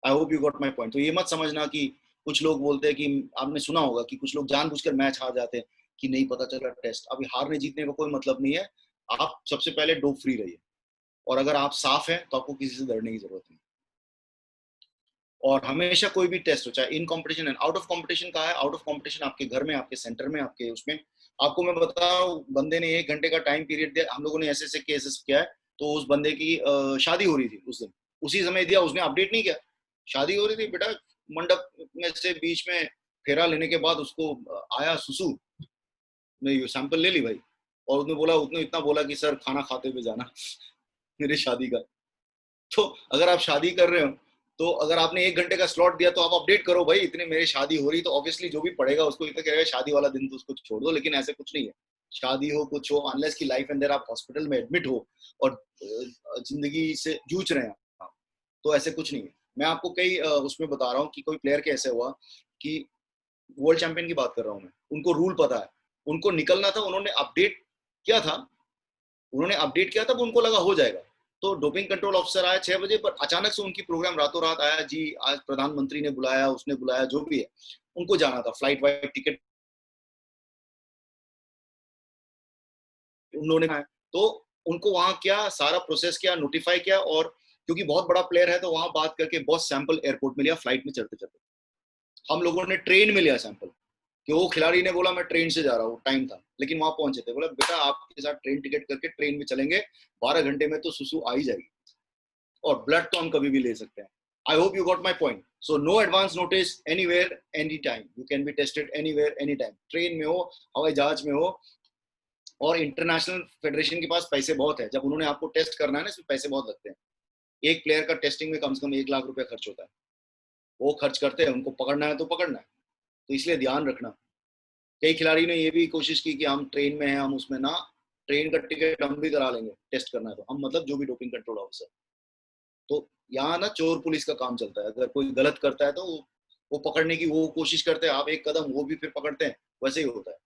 आई hope you got my point. तो ये मत समझना कि कुछ लोग बोलते हैं कि, आपने सुना होगा कि कुछ लोग जानबूझकर मैच हार जाते हैं कि नहीं पता चला टेस्ट। अभी हारने जीतने का कोई मतलब नहीं है, आप सबसे पहले डोप फ्री रहिए, और अगर आप साफ हैं तो आपको किसी से डरने की जरूरत नहीं। और हमेशा कोई भी टेस्ट हो, चाहे in competition and out of competition का है, आउट ऑफ कंपटीशन आपके घर में, आपके सेंटर में, आपके उसमें, आपको मैं बता रहा हूँ, बंदे ने 1 घंटे का टाइम पीरियड दिया। हम लोगों ने ऐसे ऐसे केसेस किया है, तो उस बंदे की शादी हो रही थी उस दिन, उसी समय दिया, उसने अपडेट नहीं किया। शादी हो रही थी बेटा, मंडप में से बीच में फेरा लेने के बाद उसको आया सुसु, ने सैंपल ले ली भाई, और उसने बोला, उसने इतना बोला कि सर खाना खाते हुए जाना मेरी शादी का। तो अगर आप शादी कर रहे हो, तो अगर आपने 1 घंटे का स्लॉट दिया तो आप अपडेट करो भाई, इतने मेरी शादी हो रही, तो ऑब्वियसली जो भी पड़ेगा उसको इतना कहेगा शादी वाला दिन तो उसको छोड़ दो। लेकिन ऐसे कुछ नहीं है, शादी हो कुछ हो, अनलेस की लाइफ एंड देयर आप हॉस्पिटल में एडमिट हो और जिंदगी से जूझ रहे हैं आप, तो ऐसे कुछ नहीं है। मैं आपको कई उसमें बता रहा हूँ कि कोई प्लेयर के ऐसे हुआ कि वर्ल्ड चैंपियन की बात कर रहा हूँ मैं, उनको रूल पता है, उनको निकलना था, उन्होंने अपडेट किया था, उन्होंने अपडेट किया था, उनको लगा हो जाएगा। तो डोपिंग कंट्रोल ऑफिसर आया 6 बजे, पर अचानक से उनकी प्रोग्राम रातों रात आया जी, आज प्रधानमंत्री ने बुलाया, उसने बुलाया, जो भी है, उनको जाना था, फ्लाइट वाइट टिकट उन्होंने, तो उनको वहां क्या सारा प्रोसेस किया, नोटिफाई किया, और क्योंकि बहुत बड़ा प्लेयर है तो वहां बात करके बहुत सैंपल एयरपोर्ट में लिया, फ्लाइट में चढ़ते चढ़ते। हम लोगों ने ट्रेन में लिया सैंपल, कि वो खिलाड़ी ने बोला मैं ट्रेन से जा रहा हूँ, टाइम था, लेकिन वहां पहुंचे थे, बोला बेटा आपके साथ ट्रेन टिकट करके ट्रेन में चलेंगे, 12 घंटे में तो सुसु आ ही जाएगी, और ब्लड तो हम कभी भी ले सकते हैं। I hope you got my point. So no advance notice, anywhere any time, you can be tested anywhere any time, train में हो, हवाई जहाज में हो। और इंटरनेशनल फेडरेशन के पास पैसे बहुत है, जब उन्होंने आपको टेस्ट करना है ना, इसमें पैसे बहुत लगते हैं। एक प्लेयर का टेस्टिंग में कम से कम 1 लाख रुपया खर्च होता है, वो खर्च करते हैं, उनको पकड़ना है तो पकड़ना है। तो इसलिए ध्यान रखना। कई खिलाड़ी ने ये भी कोशिश की कि हम ट्रेन में हैं, हम उसमें ना, ट्रेन का टिकट हम भी करा लेंगे, टेस्ट करना है तो हम, मतलब जो भी डोपिंग कंट्रोल ऑफिसर। तो यहाँ ना चोर पुलिस का काम चलता है, अगर कोई गलत करता है तो वो पकड़ने की वो कोशिश करते हैं, आप एक कदम वो भी फिर पकड़ते हैं, वैसे ही होता है।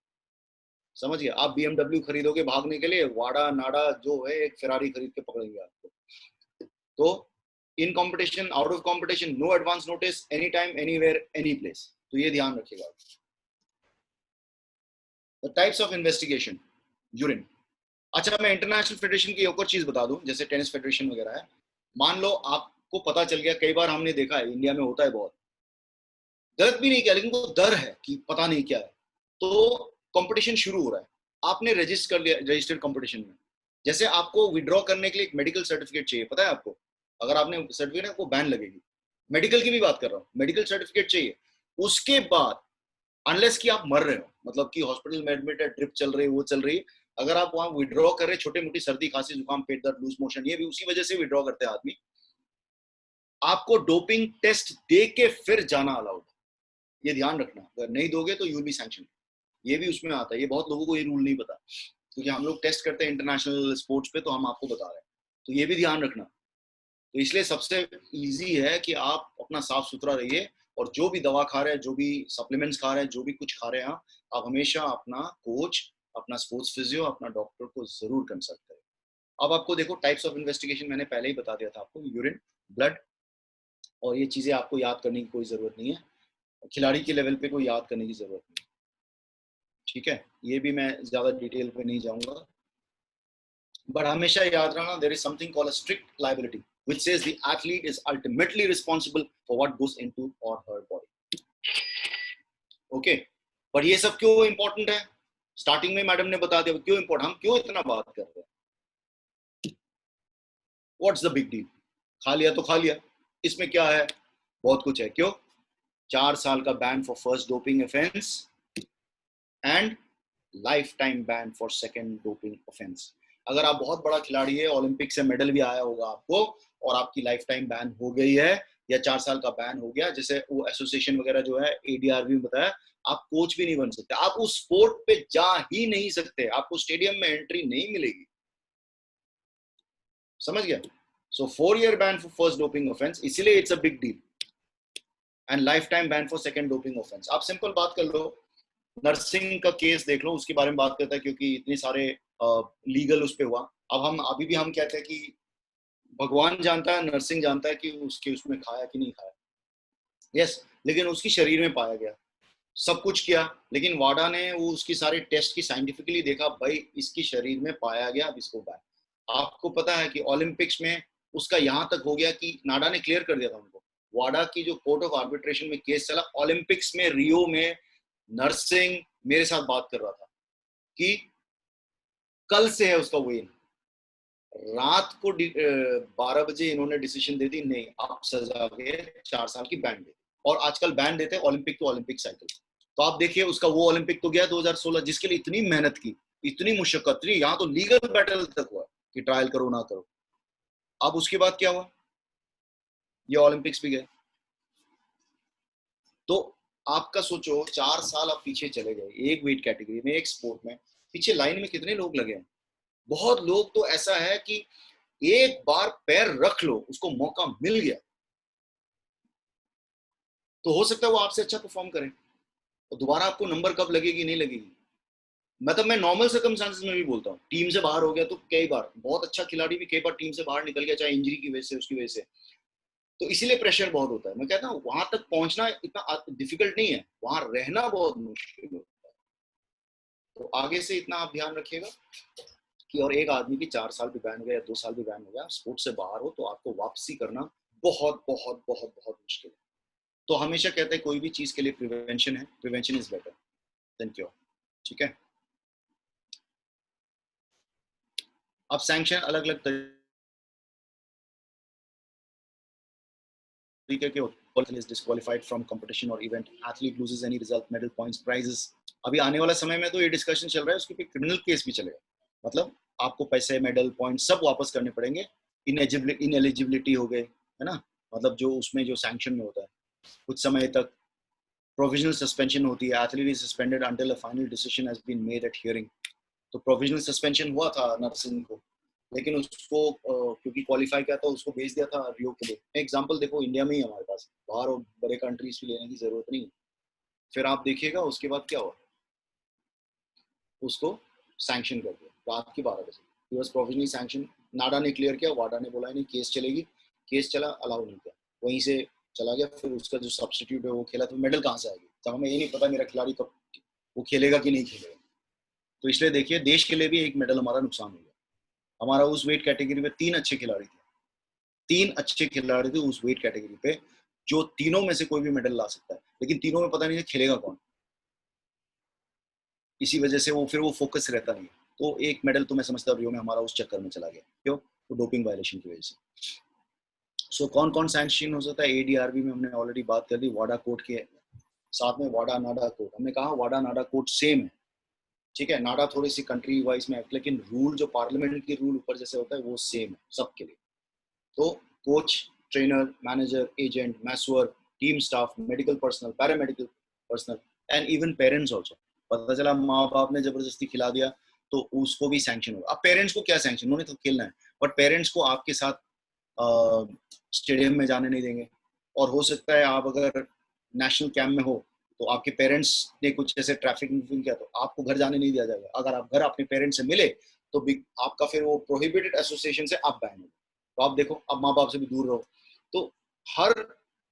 समझ गया, आप BMW खरीदोगे भागने के लिए, वाडा नाडा जो है एक फेरारी खरीद के पकड़ेंगे आपको। तो in competition, out of competition, no advance notice, any time anywhere any place, तो ये ध्यान रखिएगा। The types of investigation, urine. अच्छा, मैं इंटरनेशनल फेडरेशन की एक और चीज बता दूं, जैसे टेनिस फेडरेशन वगैरह है। मान लो आपको पता चल गया, कई बार हमने देखा है इंडिया में होता है बहुत, गलत भी नहीं किया लेकिन वो डर है कि पता नहीं क्या है, तो कंपटीशन शुरू हो रहा है, आपने रजिस्टर कर लिया रजिस्टर्ड कंपटीशन में, जैसे आपको विड्रॉ करने के लिए एक मेडिकल सर्टिफिकेट चाहिए, पता है आपको, अगर आपने सर्टिफिकेट है आपको बैन लगेगी। मेडिकल की भी बात कर रहा हूँ, मेडिकल सर्टिफिकेट चाहिए। उसके बाद अनलेस कि आप मर रहे हो, मतलब कि हॉस्पिटल में एडमिट है, ड्रिप चल रही है, वो चल रही है, अगर आप वहां विड्रॉ कर रहे, छोटी मोटी सर्दी खांसी जुकाम पेट दर्द लूज मोशन, ये भी उसी वजह से विड्रॉ करते हैं आदमी, आपको डोपिंग टेस्ट दे के फिर जाना अलाउड है, ये ध्यान रखना। अगर नहीं दोगे तो यू विल बी सैंक्शन, ये भी उसमें आता है। ये बहुत लोगों को ये रूल नहीं पता, क्योंकि हम लोग टेस्ट करते हैं इंटरनेशनल स्पोर्ट्स पे, तो हम आपको बता रहे हैं, तो ये भी ध्यान रखना। तो इसलिए सबसे इजी है कि आप अपना साफ सुथरा रहिए, और जो भी दवा खा रहे हैं, जो भी सप्लीमेंट्स खा रहे हैं, जो भी कुछ खा रहे हैं, आप हमेशा अपना कोच, अपना स्पोर्ट्स फिजियो, अपना डॉक्टर को जरूर कंसल्ट करें। अब आपको देखो टाइप्स ऑफ इन्वेस्टिगेशन मैंने पहले ही बता दिया था आपको, यूरिन, ब्लड, और ये चीजें आपको याद करने की कोई जरूरत नहीं है, खिलाड़ी के लेवल पे कोई याद करने की जरूरत नहीं है, ठीक है। ये भी मैं ज्यादा डिटेल पे नहीं जाऊंगा, बट हमेशा याद रखना, there is something called a strict liability which says the athlete is ultimately responsible for what goes into or her body. Okay, पर ये सब क्यों इंपॉर्टेंट है? स्टार्टिंग में मैडम ने बता दिया क्यों इंपॉर्टेंट, हम क्यों इतना बात कर रहे हैं? What's the big deal? खा लिया तो खा लिया, इसमें क्या है? बहुत कुछ है। क्यों? 4 साल का ban for first doping offence and lifetime ban for second doping offence. अगर आप बहुत बड़ा खिलाड़ी है, ओलंपिक से मेडल भी आया होगा आपको, और आपकी लाइफ टाइम बैन हो गई है या 4 साल का बैन हो गया, जैसे वो एसोसिएशन वगैरह जो है एडीआरबी में बताया, आप कोच भी नहीं बन सकते, आप उस स्पोर्ट पे जा ही नहीं सकते, आपको स्टेडियम में एंट्री नहीं मिलेगी। समझ गया? So 4 year ban for first doping offence, इसीलिए it's a big deal, and lifetime ban for second doping offence. आप सिंपल बात कर लो, नर्सिंग का केस देख लो, उसके बारे में बात करता है, क्योंकि इतने सारे लीगल उस पे हुआ। अब हम अभी भी हम कहते हैं कि भगवान जानता है, नर्सिंग जानता है कि उसके उसमें खाया कि नहीं खाया, यस, लेकिन उसकी शरीर में पाया गया, सब कुछ किया, लेकिन वाडा ने वो उसकी सारे टेस्ट की साइंटिफिकली देखा, भाई इसकी शरीर में पाया गया, अब इसको बैन। आपको पता है कि ओलंपिक्स में उसका यहां तक हो गया कि नाडा ने क्लियर कर दिया था उनको, वाडा की जो कोर्ट ऑफ आर्बिट्रेशन में केस चला ओलंपिक्स में, रियो में, नर्सिंग मेरे साथ बात कर रहा था कि कल से है उसका वेन, रात को 12 बजे इन्होंने डिसीजन दे दी, नहीं आप सजा के 4 साल की बैन दे, और आजकल बैन देते हैं ओलंपिक तो ओलंपिक साइकिल। तो आप देखिए उसका वो ओलंपिक तो गया 2016, जिसके लिए इतनी मेहनत की, इतनी मुशक्कत, यहाँ तो लीगल बैटल तक हुआ कि ट्रायल करो ना करो। अब उसके बाद क्या हुआ? ये ओलंपिक्स भी गए। तो आपका सोचो 4 साल आप पीछे चले गए, एक वेट कैटेगरी में, एक स्पोर्ट में, पीछे लाइन में कितने लोग लगे हैं? बहुत लोग तो ऐसा है कि एक बार पैर रख लो, उसको मौका मिल गया तो हो सकता है वो आपसे अच्छा परफॉर्म करे, और दोबारा आपको नंबर कब लगेगी नहीं लगेगी। मतलब मैं नॉर्मल सर्कमस्टांसेस में भी बोलता हूँ, टीम से बाहर हो गया तो कई बार बहुत अच्छा खिलाड़ी भी कई बार टीम से बाहर निकल गया, चाहे इंजरी की वजह से, उसकी वजह से, तो इसीलिए प्रेशर बहुत होता है। मैं कहता हूँ वहां तक पहुंचना इतना डिफिकल्ट नहीं है, वहां रहना बहुत मुश्किल होता है। तो आगे से इतना आप ध्यान रखिएगा कि और एक आदमी की 4 साल भी बैन हो गया या 2 साल भी बैन हो गया, स्पोर्ट से बाहर हो, तो आपको वापसी करना बहुत बहुत बहुत बहुत मुश्किल है। तो हमेशा कहते हैं कोई भी चीज के लिए प्रिवेंशन है, prevention is better than cure, ठीक है। अब सैंक्शन अलग अलग तरीके के होते हैं, is disqualified from competition or event, athlete loses any result, medal points, prizes। अभी आने वाला समय में तो ये डिस्कशन चल रहा है, उसके पे क्रिमिनल केस भी चलेगा, मतलब आपको पैसे, मेडल, पॉइंट सब वापस करने पड़ेंगे। इनएलिजिबिलिटी हो गए, है ना, मतलब जो उसमें जो सैंक्शन में होता है, कुछ समय तक प्रोविजनल सस्पेंशन होती है, athlete is suspended until a final decision has been made at hearing. तो प्रोविजनल सस्पेंशन हुआ था नरसिंह को, लेकिन उसको क्योंकि क्वालिफाई किया था, उसको भेज दिया था रियो के लिए। एग्जांपल देखो इंडिया में ही हमारे पास, बाहर और बड़े कंट्रीज की लेने की जरूरत नहीं। फिर आप देखिएगा उसके बाद क्या हुआ, उसको सैंक्शन कर दिया रात की 12 बजे, ही वाज प्रोविजनली सैंक्शन। नाडा ने क्लियर किया, वाडा ने बोला नहीं केस चलेगी, केस चला, अलाउ नहीं किया, वहीं से चला गया। फिर उसका जो सब्सटीट्यूट है वो खेला, तो मेडल कहाँ से आएगी जब हमें ये नहीं पता मेरा खिलाड़ी कब वो खेलेगा कि नहीं खेलेगा। तो इसलिए देखिए देश के लिए भी एक मेडल हमारा नुकसान हो गया। हमारा उस वेट कैटेगरी में 3 अच्छे खिलाड़ी थे, 3 अच्छे खिलाड़ी थे उस वेट कैटेगरी पे, जो तीनों में से कोई भी मेडल ला सकता है, लेकिन तीनों में पता नहीं खेलेगा कौन। इसी वजह से वो फिर वो फोकस रहता नहीं। तो एक मेडल तो मैं समझता हूँ रियो में हमारा उस चक्कर में चला गया, क्यों? तो डोपिंग वायलेशन की वजह से। सो कौन कौन सैंक्शन हो सकता है? एडीआरबी में हमने ऑलरेडी बात कर दी, वाडा कोर्ट के साथ में वाडा नाडा कोर्ट, हमने कहा वाडा नाडा कोर्ट सेम है, ठीक है। नाडा थोड़ी सी कंट्री वाइज में, लेकिन रूल जो पार्लियामेंट की रूल ऊपर जैसे होता है वो सेम है सबके लिए। तो coach, trainer, manager, agent, masseur, team staff, medical personnel, paramedical personnel and even parents also. पता चला माँ बाप ने जबरदस्ती खिला दिया तो उसको भी सैंक्शन होगा। अब पेरेंट्स को क्या सैंक्शन, उन्होंने तो खेलना है, बट पेरेंट्स को आपके साथ स्टेडियम में जाने नहीं देंगे, और हो सकता है आप अगर नेशनल कैंप में हो तो आपके पेरेंट्स ने कुछ ऐसे ट्रैफिक किया तो आपको घर जाने नहीं दिया जाएगा। अगर आप घर अपने पेरेंट्स से मिले तो आपका फिर वो प्रोहिबिटेड एसोसिएशन से आप बैन हो। तो आप देखो, अब माँ बाप से भी दूर रहो। तो हर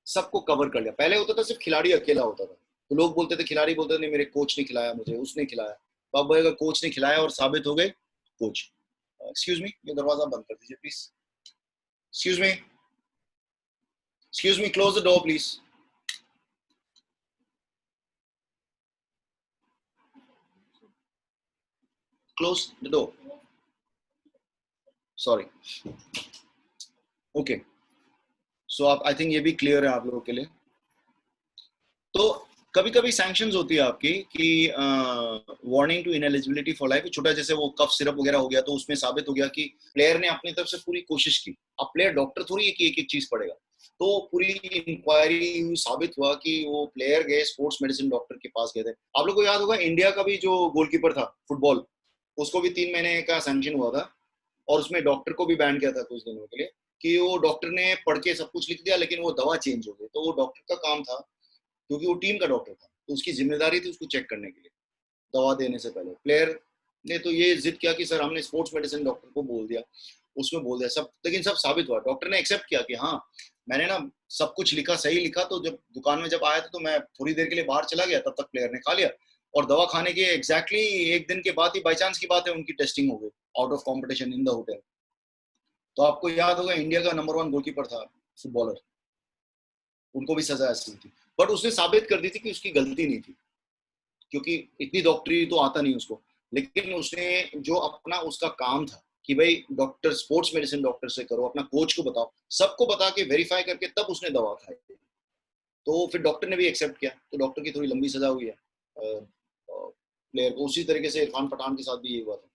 सबको कवर कर लिया। पहले होता था सिर्फ खिलाड़ी अकेला होता था, तो लोग बोलते थे, खिलाड़ी बोलते थे नहीं मेरे कोच ने खिलाया मुझे, उसने खिलाया। तो अब अगर कोच ने खिलाया और साबित हो गए कोच। एक्सक्यूज मी, ये दरवाजा बंद कर दीजिए please. Excuse me, excuse me, close the door please. Close the door, sorry. Okay, so आप, आई थिंक ये भी क्लियर है आप लोगों के लिए। तो कभी कभी सैंक्शंस होती है आपकी कि वार्निंग टू इनएलिजिबिलिटी फॉर लाइफ। छोटा जैसे वो कफ सिरप वगैरह हो गया, तो उसमें साबित हो गया कि प्लेयर ने अपनी तरफ से पूरी कोशिश की। अब प्लेयर डॉक्टर थोड़ी है कि एक एक चीज पड़ेगा। तो पूरी इंक्वायरी साबित हुआ कि वो प्लेयर गए स्पोर्ट्स मेडिसिन डॉक्टर के पास गए थे। आप लोग को याद होगा इंडिया का भी जो गोलकीपर था फुटबॉल, उसको भी 3 महीने का सैंक्शन हुआ था, और उसमें डॉक्टर को भी बैन किया था कुछ दिनों के लिए, कि वो डॉक्टर ने पढ़ के सब कुछ लिख दिया लेकिन वो दवा चेंज हो गई। तो वो डॉक्टर का काम था, क्योंकि वो टीम का डॉक्टर था, तो उसकी जिम्मेदारी थी उसको चेक करने के लिए दवा देने से पहले। प्लेयर ने तो ये जिद किया कि सर हमने स्पोर्ट्स मेडिसिन डॉक्टर को बोल दिया, उसमें बोल दिया सब, लेकिन सब साबित हुआ। डॉक्टर ने एक्सेप्ट किया कि हाँ मैंने ना सब कुछ लिखा, सही लिखा। तो जब दुकान में जब आया था तो मैं थोड़ी देर के लिए बाहर चला गया, तब तक प्लेयर ने खा लिया, और दवा खाने के एग्जैक्टली एक दिन के बाद ही बाई चांस की बात है उनकी टेस्टिंग हो गई out of competition in the hotel. तो आपको याद होगा इंडिया का नंबर 1 गोलकीपर था फुटबॉलर, उनको भी सजा ऐसी थी, बट उसने साबित कर दी थी कि उसकी गलती नहीं थी, क्योंकि इतनी डॉक्टरी तो आता नहीं उसको। लेकिन उसने जो अपना उसका काम था कि भाई डॉक्टर, स्पोर्ट्स मेडिसिन डॉक्टर से करो, अपना कोच को बताओ, सबको बता के वेरीफाई करके तब उसने दवा खाई। तो फिर डॉक्टर ने भी एक्सेप्ट किया, तो डॉक्टर की थोड़ी लंबी सजा हुई है प्लेयर को। उसी तरीके से इरफान पठान के साथ भी ये हुआ था,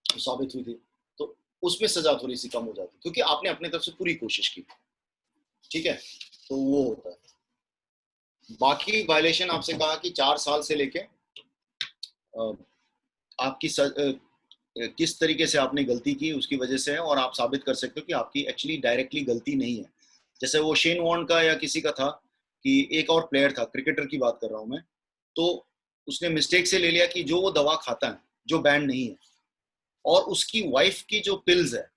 तो साबित हुई थी, तो उसमें सजा थोड़ी सी कम हो जाती क्योंकि आपने अपने तरफ से पूरी कोशिश की। ठीक है, तो वो होता है। बाकी वायलेशन आपसे कहा कि 4 साल से लेके आपकी किस तरीके से आपने गलती की उसकी वजह से है, और आप साबित कर सकते हो कि आपकी एक्चुअली डायरेक्टली गलती नहीं है। जैसे वो शेन वॉर्न का या किसी का था कि एक और प्लेयर था, क्रिकेटर की बात कर रहा हूं मैं, तो उसने मिस्टेक से ले लिया कि जो वो दवा खाता है जो बैंड नहीं है, और उसकी वाइफ की जो पिल्स है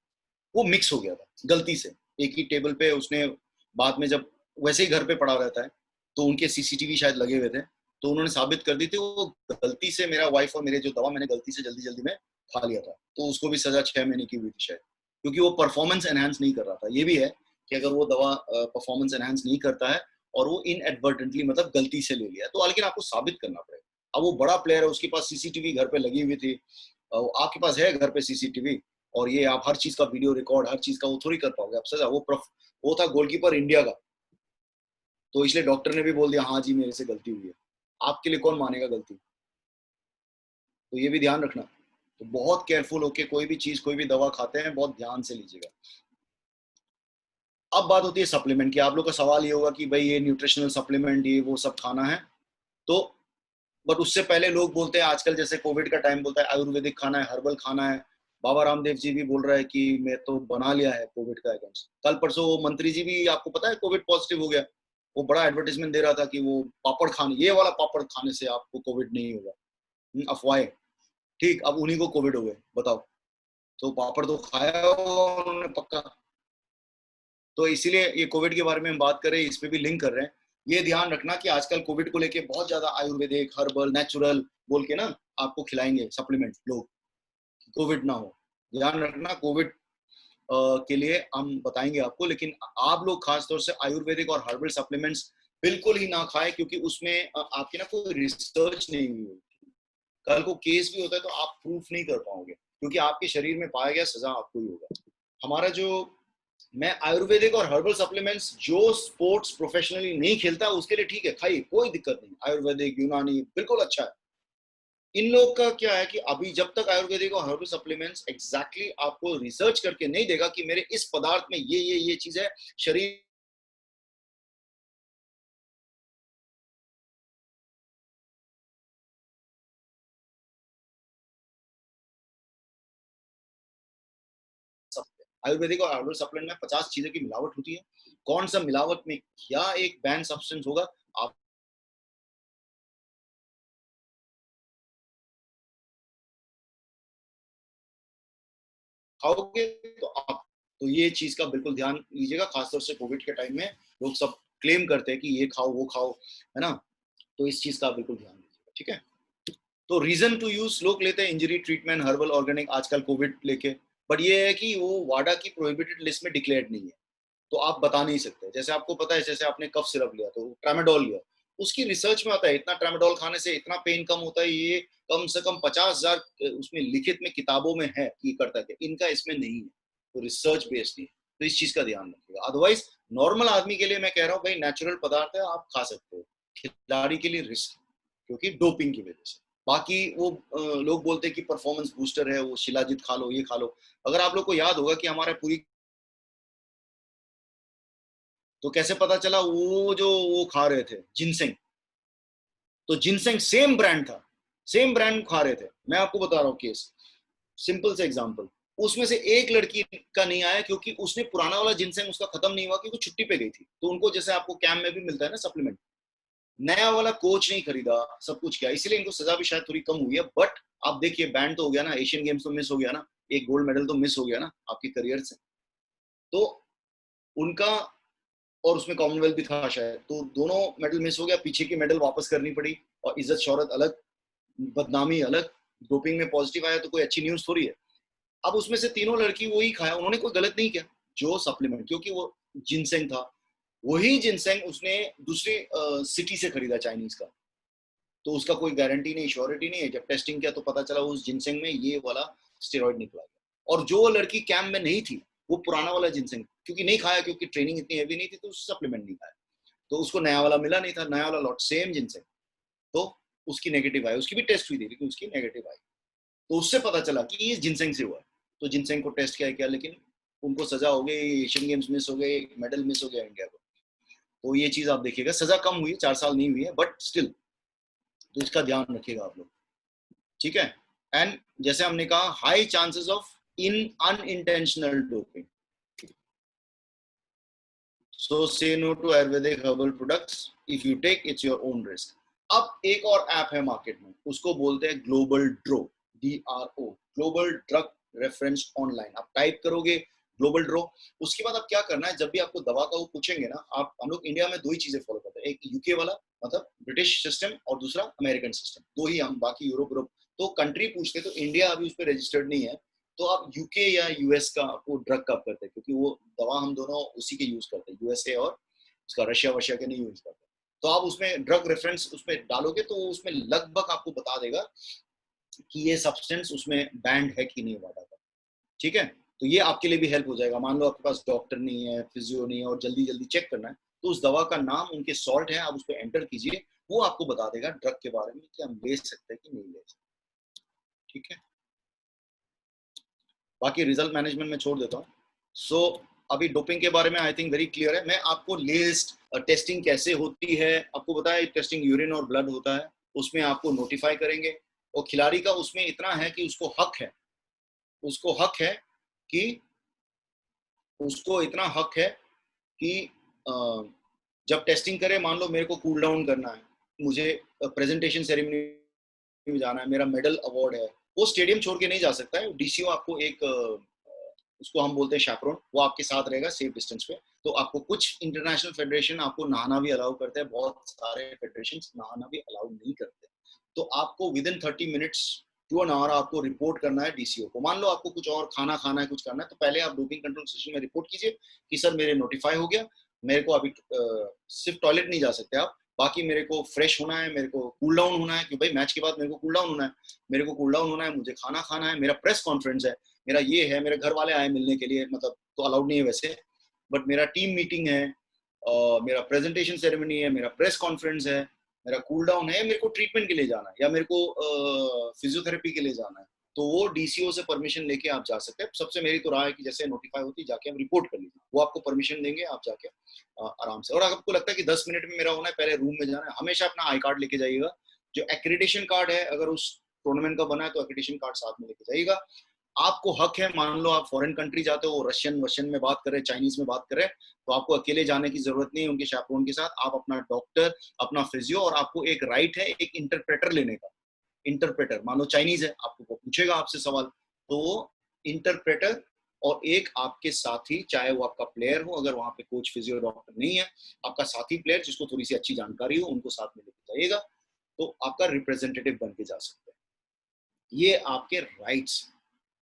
वो मिक्स हो गया था गलती से एक ही टेबल पे। उसने बाद में जब वैसे ही घर पे पड़ा रहता है, तो उनके सीसीटीवी शायद लगे हुए थे, तो उन्होंने साबित कर दी थी वो गलती से मेरा वाइफ और मेरे जो दवा मैंने गलती से जल्दी जल्दी में खा लिया था। तो उसको भी सजा 6 महीने की हुई थी शायद, क्योंकि वो परफॉर्मेंस एनहांस नहीं कर रहा था। ये भी है कि अगर वो दवा परफॉर्मेंस एनहांस नहीं करता है और वो इनएडवर्टेंटली मतलब गलती से ले लिया, तो लेकिन आपको साबित करना पड़ेगा। अब वो बड़ा प्लेयर है, उसके पास सीसीटीवी घर पे लगी हुई थी, आपके पास है घर पे सीसीटीवी, और ये आप हर चीज का वीडियो रिकॉर्ड, हर चीज का वो थोड़ी कर पाओगे आप सजा। वो था गोलकीपर इंडिया का, तो इसलिए डॉक्टर ने भी बोल दिया हाँ जी मेरे से गलती हुई है। आपके लिए कौन मानेगा गलती? तो ये भी ध्यान रखना। तो बहुत केयरफुल होके कोई भी चीज, कोई भी दवा खाते हैं बहुत ध्यान से लीजिएगा। अब बात होती है सप्लीमेंट की। आप लोग का सवाल ये होगा कि भाई ये न्यूट्रिशनल सप्लीमेंट ये वो सब खाना है, तो बट उससे पहले लोग बोलते हैं, आजकल जैसे कोविड का टाइम बोलता है आयुर्वेदिक खाना है, हर्बल खाना है। बाबा रामदेव जी भी बोल रहा है कि मैं तो बना लिया है कोविड का अगेंस्ट। कल परसों वो मंत्री जी भी, आपको पता है, कोविड पॉजिटिव हो गया। वो बड़ा एडवर्टाइजमेंट दे रहा था कि वो पापड़ खाने, ये वाला पापड़ खाने से आपको कोविड नहीं होगा। अफवाहें। ठीक, अब उन्हीं को कोविड हो गए, बताओ। तो पापड़ तो खाया होगा उन्होंने पक्का। तो इसीलिए ये कोविड के बारे में हम बात कर रहे हैं, इस पे भी लिंक कर रहे हैं। ये ध्यान रखना कि आजकल कोविड को लेके बहुत ज्यादा आयुर्वेदिक, हर्बल, नेचुरल बोल के ना आपको खिलाएंगे सप्लीमेंट लोग, कोविड ना हो। ध्यान रखना, कोविड के लिए हम बताएंगे आपको, लेकिन आप लोग खासतौर से आयुर्वेदिक और हर्बल सप्लीमेंट्स बिल्कुल ही ना खाएं, क्योंकि उसमें आपकी ना कोई रिसर्च नहीं हुई है। कल को केस भी होता है तो आप प्रूफ नहीं कर पाओगे, क्योंकि आपके शरीर में पाया गया सजा आपको ही होगा। हमारा जो, मैं आयुर्वेदिक और हर्बल सप्लीमेंट्स जो स्पोर्ट्स प्रोफेशनली नहीं खेलता उसके लिए ठीक है, खाइए, कोई दिक्कत नहीं। आयुर्वेदिक, यूनानी बिल्कुल अच्छा है। इन लोग का क्या है कि अभी जब तक आयुर्वेदिक और हर्बल सप्लीमेंट्स एग्जैक्टली आपको रिसर्च करके नहीं देगा कि मेरे इस पदार्थ में ये चीज है, शरीर आयुर्वेदिक और हर्बल सप्लीमेंट में 50 चीजों की मिलावट होती है। कौन सा मिलावट में क्या एक बैन सब्सटेंस होगा, आप खाओगे तो आप, तो ये चीज का बिल्कुल ध्यान लीजिएगा। खासतौर से कोविड के टाइम में लोग सब क्लेम करते हैं कि ये खाओ वो खाओ, है ना, तो इस चीज का बिल्कुल ध्यान दीजिएगा, ठीक है। तो रीजन टू यूज लोग लेते हैं इंजरी ट्रीटमेंट हर्बल ऑर्गेनिक आजकल कोविड लेके, बट ये है कि वो वाडा की प्रोहिबिटेड लिस्ट में डिक्लेयर्ड नहीं है, तो आप बता नहीं सकते। जैसे आपको पता है, जैसे आपने कफ सिरप लिया तो ट्रामेडोल लिया, उसकी रिसर्च में आता है इतना ट्रामेडोल खाने से इतना पेन कम होता है, ये कम से कम 50,000 उसमें लिखित में किताबों में है कि करता है, इनका इसमें नहीं है, तो रिसर्च बेस्ड नहीं है, तो इस चीज का ध्यान रखिएगा। अदरवाइज नॉर्मल आदमी के लिए मैं कह रहा हूँ भाई नेचुरल पदार्थ है, आप खा सकते हो। खिलाड़ी के लिए रिस्क, क्योंकि डोपिंग की वजह से। बाकी वो लोग बोलते हैं कि परफॉर्मेंस बूस्टर है, वो शिलाजीत खा लो, ये खा लो। अगर आप लोग को याद होगा कि हमारे पूरी, तो कैसे पता चला वो जो वो खा रहे थे जिनसेंग, तो जिनसेंग सेम ब्रांड था, सेम ब्रांड खा रहे थे। मैं आपको बता रहा हूँ केस, सिंपल से एग्जांपल, उसमें से एक लड़की का नहीं आया क्योंकि उसने पुराना वाला जिनसेंग उसका खत्म नहीं हुआ क्योंकि छुट्टी पे गई थी, तो उनको जैसे आपको कैंप में भी मिलता है ना सप्लीमेंट, नया वाला कोच नहीं खरीदा, सब कुछ किया, इसलिए इनको सजा भी शायद थोड़ी कम हुई है। बट आप देखिए बैंड तो हो गया ना, एशियन गेम्स तो मिस हो गया ना, एक गोल्ड मेडल तो मिस हो गया ना आपके करियर से, तो उनका, और उसमें कॉमनवेल्थ भी था शायद, तो दोनों मेडल मिस हो गया, पीछे की मेडल वापस करनी पड़ी, और इज्जत शौहरत अलग, बदनामी अलग। डोपिंग में पॉजिटिव आया तो कोई अच्छी न्यूज थोड़ी है। अब उसमें से तीनों लड़की वही खाया, उन्होंने कोई गलत नहीं किया जो सप्लीमेंट, क्योंकि वो जिनसेंग था, वही जिनसेंग उसने दूसरी सिटी से खरीदा चाइनीज का, तो उसका कोई गारंटी नहीं, श्योरिटी नहीं है। जब टेस्टिंग किया तो पता चला उस जिनसेंग में ये वाला स्टेरॉइड निकला गया, और जो लड़की कैंप में नहीं थी वो पुराना वाला जिनसेंग, क्योंकि नहीं खाया, क्योंकि ट्रेनिंग इतनी हैवी नहीं थी, तो सप्लीमेंट नहीं खाया, तो उसको नया वाला मिला नहीं था, नया वाला लॉट सेम जिनसेंग, तो उसकी नेगेटिव आई, उसकी भी टेस्ट हुई थी लेकिन उसकी नेगेटिव आई, तो उससे पता चला कि ये जिनसेंग से हुआ है। तो जिनसेंग को टेस्ट किया क्या, लेकिन उनको सजा हो गई, एशियन गेम्स मिस हो गए, मेडल मिस हो गया इंडिया को। तो ये चीज आप देखिएगा, सजा कम हुई है, 4 साल नहीं हुई है, बट स्टिल, तो इसका ध्यान रखिएगा आप लोग, ठीक है। एंड जैसे हमने कहा, high chances of in unintentional doping, so say no to Ayurvedic herbal products, if you take it's your own risk. अब एक और ऐप है मार्केट में, उसको बोलते हैं global DRO, DRO, global drug reference online. आप टाइप करोगे ग्लोबल ड्रो, उसके बाद आप क्या करना है, जब भी आपको दवा का वो पूछेंगे ना, आप, हम लोग इंडिया में दो ही चीजें फॉलो करते हैं, एक यूके वाला मतलब ब्रिटिश सिस्टम, और दूसरा अमेरिकन सिस्टम, दो ही हम, बाकी यूरोप यूरोप तो कंट्री पूछते, तो इंडिया अभी उस पर रजिस्टर्ड नहीं है, तो आप यूके या यूएस का वो ड्रग कब करते हैं, क्योंकि वो दवा हम दोनों उसी के यूज करते हैं, यूएसए और उसका रशिया वशिया के नहीं यूज करते। तो आप उसमें ड्रग रेफरेंस उसमें डालोगे तो उसमें लगभग आपको बता देगा कि ये सब्सटेंस उसमें बैंड है कि नहीं वादा का, ठीक है। तो ये आपके लिए भी हेल्प हो जाएगा। मान लो आपके पास डॉक्टर नहीं है, फिजियो नहीं है, और जल्दी जल्दी चेक करना है, तो उस दवा का नाम, उनके सॉल्ट है, आप उस पर एंटर कीजिए, वो आपको बता देगा ड्रग के बारे में कि हम ले सकते हैं कि नहीं ले सकते, ठीक है। बाकी रिजल्ट मैनेजमेंट में छोड़ देता हूँ। सो अभी डोपिंग के बारे में आई थिंक वेरी क्लियर है। मैं आपको लिस्ट, टेस्टिंग कैसे होती है आपको बताया, टेस्टिंग यूरिन और ब्लड होता है, उसमें आपको नोटिफाई करेंगे, और खिलाड़ी का उसमें इतना है कि उसको हक है, उसको हक है कि, उसको इतना हक है कि जब टेस्टिंग करे, मान लो मेरे को कूल डाउन करना है, मुझे प्रेजेंटेशन सेरेमनी में जाना है, मेरा मेडल अवार्ड है, वो स्टेडियम छोड़ के नहीं जा सकता है, डीसीओ आपको एक, उसको हम बोलते हैं शैपरोन, वो आपके साथ रहेगा सेफ डिस्टेंस पे। तो आपको कुछ इंटरनेशनल फेडरेशन आपको नहाना भी अलाउ करते हैं, बहुत सारे फेडरेशन नहाना भी अलाउ नहीं करते। तो आपको within 30 minutes to an hour आपको रिपोर्ट करना है डीसीओ को। मान लो आपको कुछ और खाना खाना है, कुछ करना है, तो पहले आप डोपिंग कंट्रोल स्टेशन में रिपोर्ट कीजिए कि सर मेरे नोटिफाई हो गया, मेरे को अभी सिर्फ टॉयलेट नहीं जा सकते आप, बाकी मेरे को फ्रेश होना है, मेरे को कूल डाउन होना है, क्योंकि भाई मैच के बाद मेरे को कूल डाउन होना है, मेरे को कूल डाउन होना है, मुझे खाना खाना है, मेरा प्रेस कॉन्फ्रेंस है, मेरा ये है, मेरे घर वाले आए मिलने के लिए, मतलब तो अलाउड नहीं है वैसे, बट मेरा टीम मीटिंग है, मेरा प्रेजेंटेशन सेरेमनी है, मेरा प्रेस कॉन्फ्रेंस है, मेरा कूल डाउन है, मेरे को ट्रीटमेंट के लिए जाना है, या मेरे को फिजियोथेरेपी के लिए जाना है, तो वो डीसीओ से परमिशन लेके आप जा सकते हैं। सबसे मेरी तो राय है कि जैसे नोटिफाई होती जाके आप रिपोर्ट कर लीजिए, वो आपको परमिशन देंगे, आप जाके आराम से। और अगर आपको लगता है कि 10 मिनट में मेरा होना है, पहले रूम में जाना है, हमेशा अपना आई कार्ड लेके जाइएगा, जो एक्रेडिटेशन कार्ड है, अगर उस टूर्नामेंट का बना है तो एक्रेडिटेशन कार्ड साथ में लेके जाइएगा। आपको हक है, मान लो आप फॉरेन कंट्री जाते हो, रशियन में बात करें, चाइनीज में बात करें, तो आपको अकेले जाने की जरूरत नहीं है उनके chaperone के साथ। आप अपना डॉक्टर, अपना फिजियो, और आपको एक राइट है एक इंटरप्रेटर लेने का। इंटरप्रेटर, मान लो चाइनीज है, आपको वो पूछेगा आपसे सवाल, तो वो इंटरप्रेटर और एक आपके साथी, चाहे वो आपका प्लेयर हो, अगर वहां पे कोच फिजियो डॉक्टर नहीं है, आपका साथी प्लेयर जिसको थोड़ी सी अच्छी जानकारी हो, उनको साथ में लेके जाइएगा, तो आपका रिप्रेजेंटेटिव बन के जा सकते हैं। ये आपके राइट्स,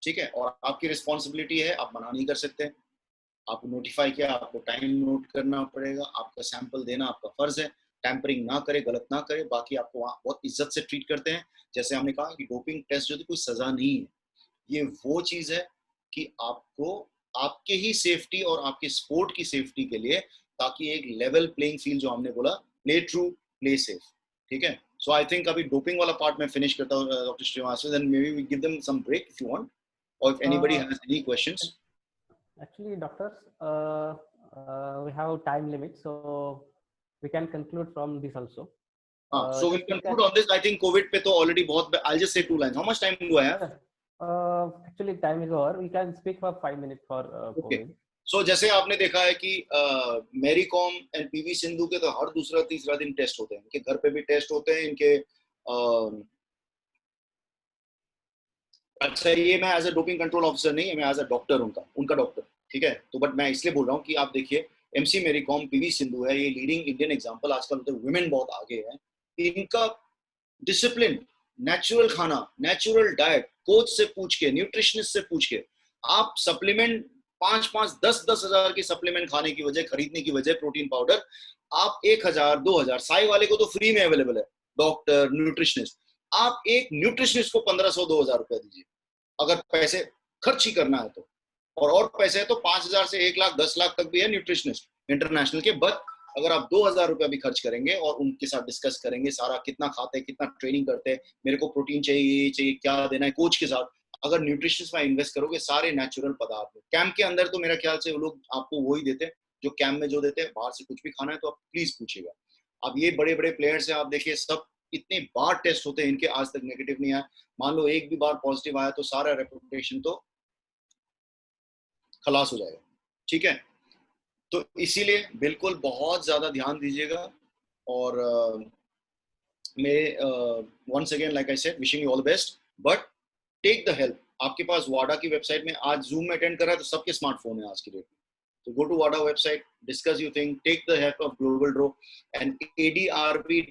ठीक है, और आपकी रिस्पॉन्सिबिलिटी है, आप मना नहीं कर सकते। आपको नोटिफाई किया, आपको टाइम नोट करना पड़ेगा, आपका सैंपल देना आपका फर्ज है। टैंपरिंग ना करे, गलत ना करे, बाकी आपको वहाँ बहुत इज्जत से ट्रीट करते हैं। जैसे हमने कहा कि डोपिंग टेस्ट जो थी कोई सजा नहीं है, ये वो चीज है कि आपको आपके ही सेफ्टी और आपके स्पोर्ट की सेफ्टी के लिए, ताकि एक लेवल प्लेइंग फील्ड, जो हमने बोला, प्ले ट्रू प्ले सेफ, ठीक है। सो आई थिंक अभी डोपिंग वाला पार्ट मैं फिनिश करता हूँ doctor Srivastava, then maybe we give them some break if you want, or if anybody has any questions. Actually, doctors, we have time limit, so we can conclude from this also. So we'll conclude on this. I think COVID पे तो already बहुत, I'll just say 2 lines. How much time do I have? Actually, time is over. We can speak for 5 minutes for Okay. COVID. So जैसे आपने देखा है कि Mary Kom and PV Sindhu के तो हर दूसरा तीसरा दिन टेस्ट होते हैं, इनके घर पे भी टेस्ट होते हैं, इनके अच्छा, ये मैं as a doping control officer नहीं है, मैं एज अ डॉक्टर उनका डॉक्टर, ठीक है। तो बट मैं इसलिए बोल रहा हूँ कि आप देखिए, MC Mary Kom, PV Sindhu है, ये लीडिंग इंडियन एग्जांपल, आजकल तो वुमेन बहुत आगे है। इनका डिसिप्लिन, नेचुरल खाना, नेचुरल डाइट, कोच से पूछ के, न्यूट्रिशनिस्ट से पूछ के, आप सप्लीमेंट 5-5, 10-10 हजार की सप्लीमेंट खाने की वजह, खरीदने की वजह, प्रोटीन पाउडर, आप 1,000-2,000, साई वाले को तो फ्री में अवेलेबल है, डॉक्टर, न्यूट्रिशनिस्ट, आप एक न्यूट्रिशनिस्ट को 1,500-2,000 रुपया दीजिए, अगर पैसे खर्च ही करना है तो। और पैसे है तो 5,000 से 1 लाख 10 लाख तक भी है न्यूट्रिशनिस्ट इंटरनेशनल के। बट अगर आप 2,000 रुपया भी खर्च करेंगे और उनके साथ डिस्कस करेंगे सारा, कितना खाते हैं, कितना ट्रेनिंग करते हैं, मेरे को प्रोटीन चाहिए, क्या देना है, कोच के साथ अगर न्यूट्रिशनिस्ट में इन्वेस्ट करोगे, सारे नेचुरल पदार्थ। कैंप के अंदर तो मेरा ख्याल से वो लोग आपको वही देते हैं जो कैंप में जो देते हैं। बाहर से कुछ भी खाना है तो आप प्लीज पूछिएगा। अब ये बड़े बड़े प्लेयर्स हैं, आप देखिए, सब इतने बार टेस्ट होते हैं इनके, आज तक नेगेटिव नहीं आया। मान लो एक भी बार पॉजिटिव आया तो सारा रेपुटेशन तो खलास हो जाएगा, ठीक है। तो इसीलिए बिल्कुल बहुत ज्यादा ध्यान दीजिएगा। और मैं once again like I said, wishing you all the best, but take the help. आपके पास वाडा की वेबसाइट में, आज जूम में अटेंड कर रहा है तो सबके स्मार्टफोन है आज की डेट में, तो गो टू वाडा website, discuss you thing, take the help of global DRO and ADRB,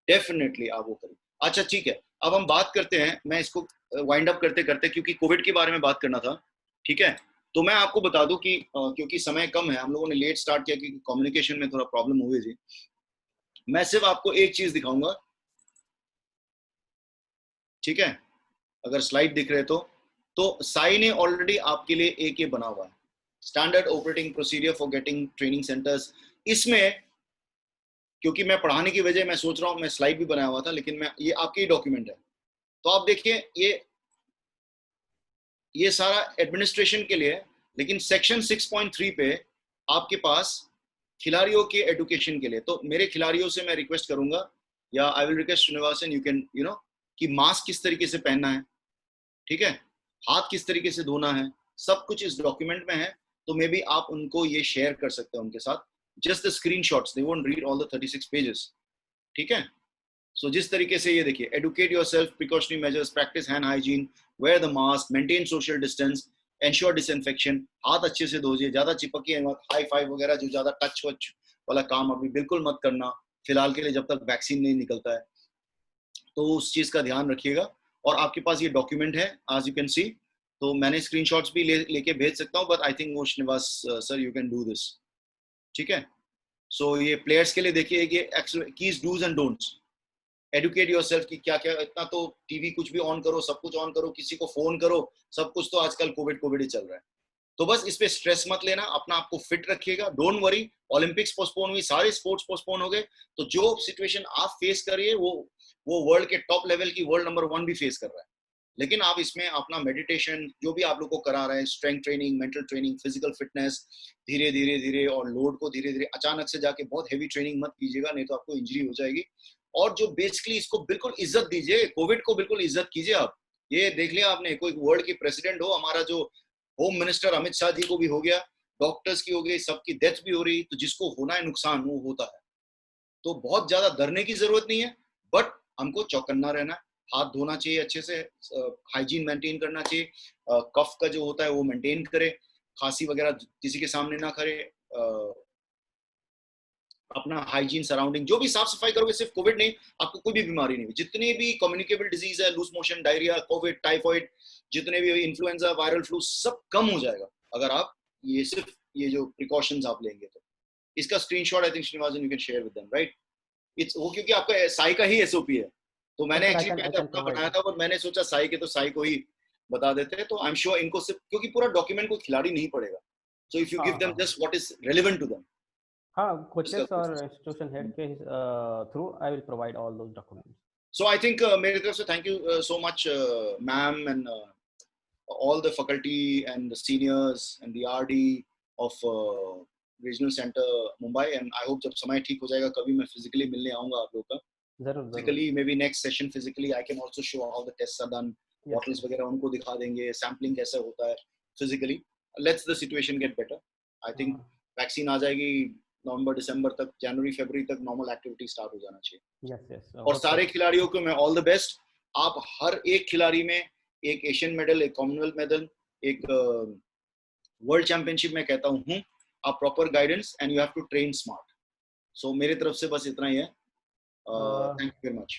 definitely आप वो करें। अच्छा ठीक है, अब हम बात करते हैं, मैं इसको वाइंड अप करते करते, क्योंकि कोविड के बारे में बात करना था, ठीक है। तो मैं आपको बता दूं कि क्योंकि समय कम है, हम लोगों ने लेट स्टार्ट किया क्योंकि कम्युनिकेशन में थोड़ा प्रॉब्लम हुई थी। मैं सिर्फ आपको एक चीज दिखाऊंगा, ठीक है, अगर स्लाइड दिख रहे तो साई ने ऑलरेडी आपके लिए एक ये बना हुआ है, standard operating procedure for getting training centres. इसमें क्योंकि मैं पढ़ाने की वजह मैं सोच रहा हूं, मैं स्लाइड भी बनाया हुआ था, लेकिन मैं, ये आपके ही डॉक्यूमेंट है, तो आप देखिए, ये सारा एडमिनिस्ट्रेशन के लिए। लेकिन सेक्शन 6.3 पे आपके पास खिलाड़ियों के एडुकेशन के लिए, तो मेरे खिलाड़ियों से मैं रिक्वेस्ट करूंगा, या I will request Srinivasan, you can कि मास्क किस तरीके से पहनना है, ठीक है, हाथ किस तरीके से धोना है, सब कुछ इस डॉक्यूमेंट में है। तो मे बी आप उनको ये शेयर कर सकते हैं उनके साथ, just the screenshots, they won't read all the 36 pages, ठीक है। सो जिस तरीके से ये देखिए, educate yourself, precautionary measures, practice hand hygiene, wear the mask, maintain social distance, ensure disinfection, हाथ अच्छे से धोइए, ज्यादा चिपकिए मत, हाई फाइव वगैरह जो ज्यादा टच वच वाला काम अभी बिल्कुल मत करना फिलहाल के लिए, जब तक वैक्सीन नहीं निकलता है, तो उस चीज का ध्यान रखिएगा। और आपके पास ये डॉक्यूमेंट है, आज यू कैन सी, तो मैंने स्क्रीनशॉट्स भी लेके भेज सकता हूँ, बट आई थिंक वो Srinivas sir you can do this, ठीक है। सो ये प्लेयर्स के लिए देखिए, ये कीज dos and don'ts, educate yourself कि क्या क्या, इतना तो टीवी कुछ भी ऑन करो, सब कुछ ऑन करो, किसी को फोन करो, सब कुछ तो आजकल कोविड ही चल रहा है। तो बस इस पे स्ट्रेस मत लेना, अपना आपको फिट रखिएगा, डोंट वरी। ओलंपिक्स पोस्टपोन हुई, सारे स्पोर्ट्स पोस्टपोन हो गए, तो जो सिचुएशन आप फेस करिए वो वर्ल्ड के टॉप लेवल की, वर्ल्ड नंबर 1 भी फेस कर रहा है। लेकिन आप इसमें अपना मेडिटेशन जो भी आप लोग को करा रहे हैं, strength training, mental training, physical fitness, धीरे धीरे और लोड को धीरे धीरे, अचानक से जाके बहुत हेवी ट्रेनिंग मत कीजिएगा, नहीं तो आपको इंजरी हो जाएगी। और जो बेसिकली इसको बिल्कुल इज्जत दीजिए, कोविड को बिल्कुल इज्जत कीजिए आप, ये देख लिया आपने, कोई वर्ल्ड के प्रेसिडेंट हो, हमारा जो होम मिनिस्टर अमित शाह जी को भी हो गया, डॉक्टर्स की हो गई, सबकी डेथ भी हो रही, तो जिसको होना है नुकसान वो होता है। तो बहुत ज्यादा डरने की जरूरत नहीं है, बट हमको चौकन्ना रहना है, हाथ धोना चाहिए अच्छे से, हाइजीन मेंटेन करना चाहिए, कफ का जो होता है वो मेंटेन करे, खांसी वगैरह किसी के सामने ना करे, अपना हाइजीन सराउंडिंग जो भी साफ सफाई करोगे, सिर्फ कोविड नहीं, आपको कोई भी बीमारी नहीं, जितने भी कम्युनिकेबल डिजीज है, loose motion, diarrhoea, COVID, typhoid, जितने भी इन्फ्लुएंजा, वायरल फ्लू, सब कम हो जाएगा अगर आप ये सिर्फ ये जो प्रिकॉशंस आप लेंगे तो। इसका screenshot I think Srinivasan you can share with them, right? It's वो, क्योंकि आपका साई का ही एसओपी है, तो Yes, मैंने sir, एक्चुअली I पहले can अपना provide बनाया you. था, और मैंने सोचा साई के तो साई को ही बता देते हैं, तो आई एम श्योर इनको सिर्फ, क्योंकि पूरा डॉक्यूमेंट कोई खिलाड़ी नहीं पड़ेगा, so if you give them हाँ just what is relevant to them, हाँ, इसका कोचेस और कोशिश। इंस्टीट्यूशन हेड के through I will provide all those documents. So I think मेरी तरफ से thank you so much, ma'am, and all the faculty and the seniors and the RD of Regional Center Mumbai, and I hope जब समय ठीक हो जाएगा कभी मैं physically मिलने आऊँगा आप लोग का. जरूर जरूर. Physically, maybe next session physically I can also show how the tests are done, Yes, bottles yes. वगैरह उनको दिखा देंगे, sampling कैसे होता है physically. Let's the situation get better. I think vaccine आ जाएगी नवंबर दिसंबर तक, जनवरी फरवरी तक नॉर्मल एक्टिविटी स्टार्ट हो जाना चाहिए. Yes, yes. और सारे खिलाड़ियों को मैं ऑल द बेस्ट. आप हर एक खिलाड़ी में एक एशियन मेडल, एक कॉमनवेल्थ मेडल, एक वर्ल्ड चैंपियनशिप में कहता हूँ. आप proper guidance and you have to train smart. So मेरी तरफ से बस इतना ही है. Thank you very much.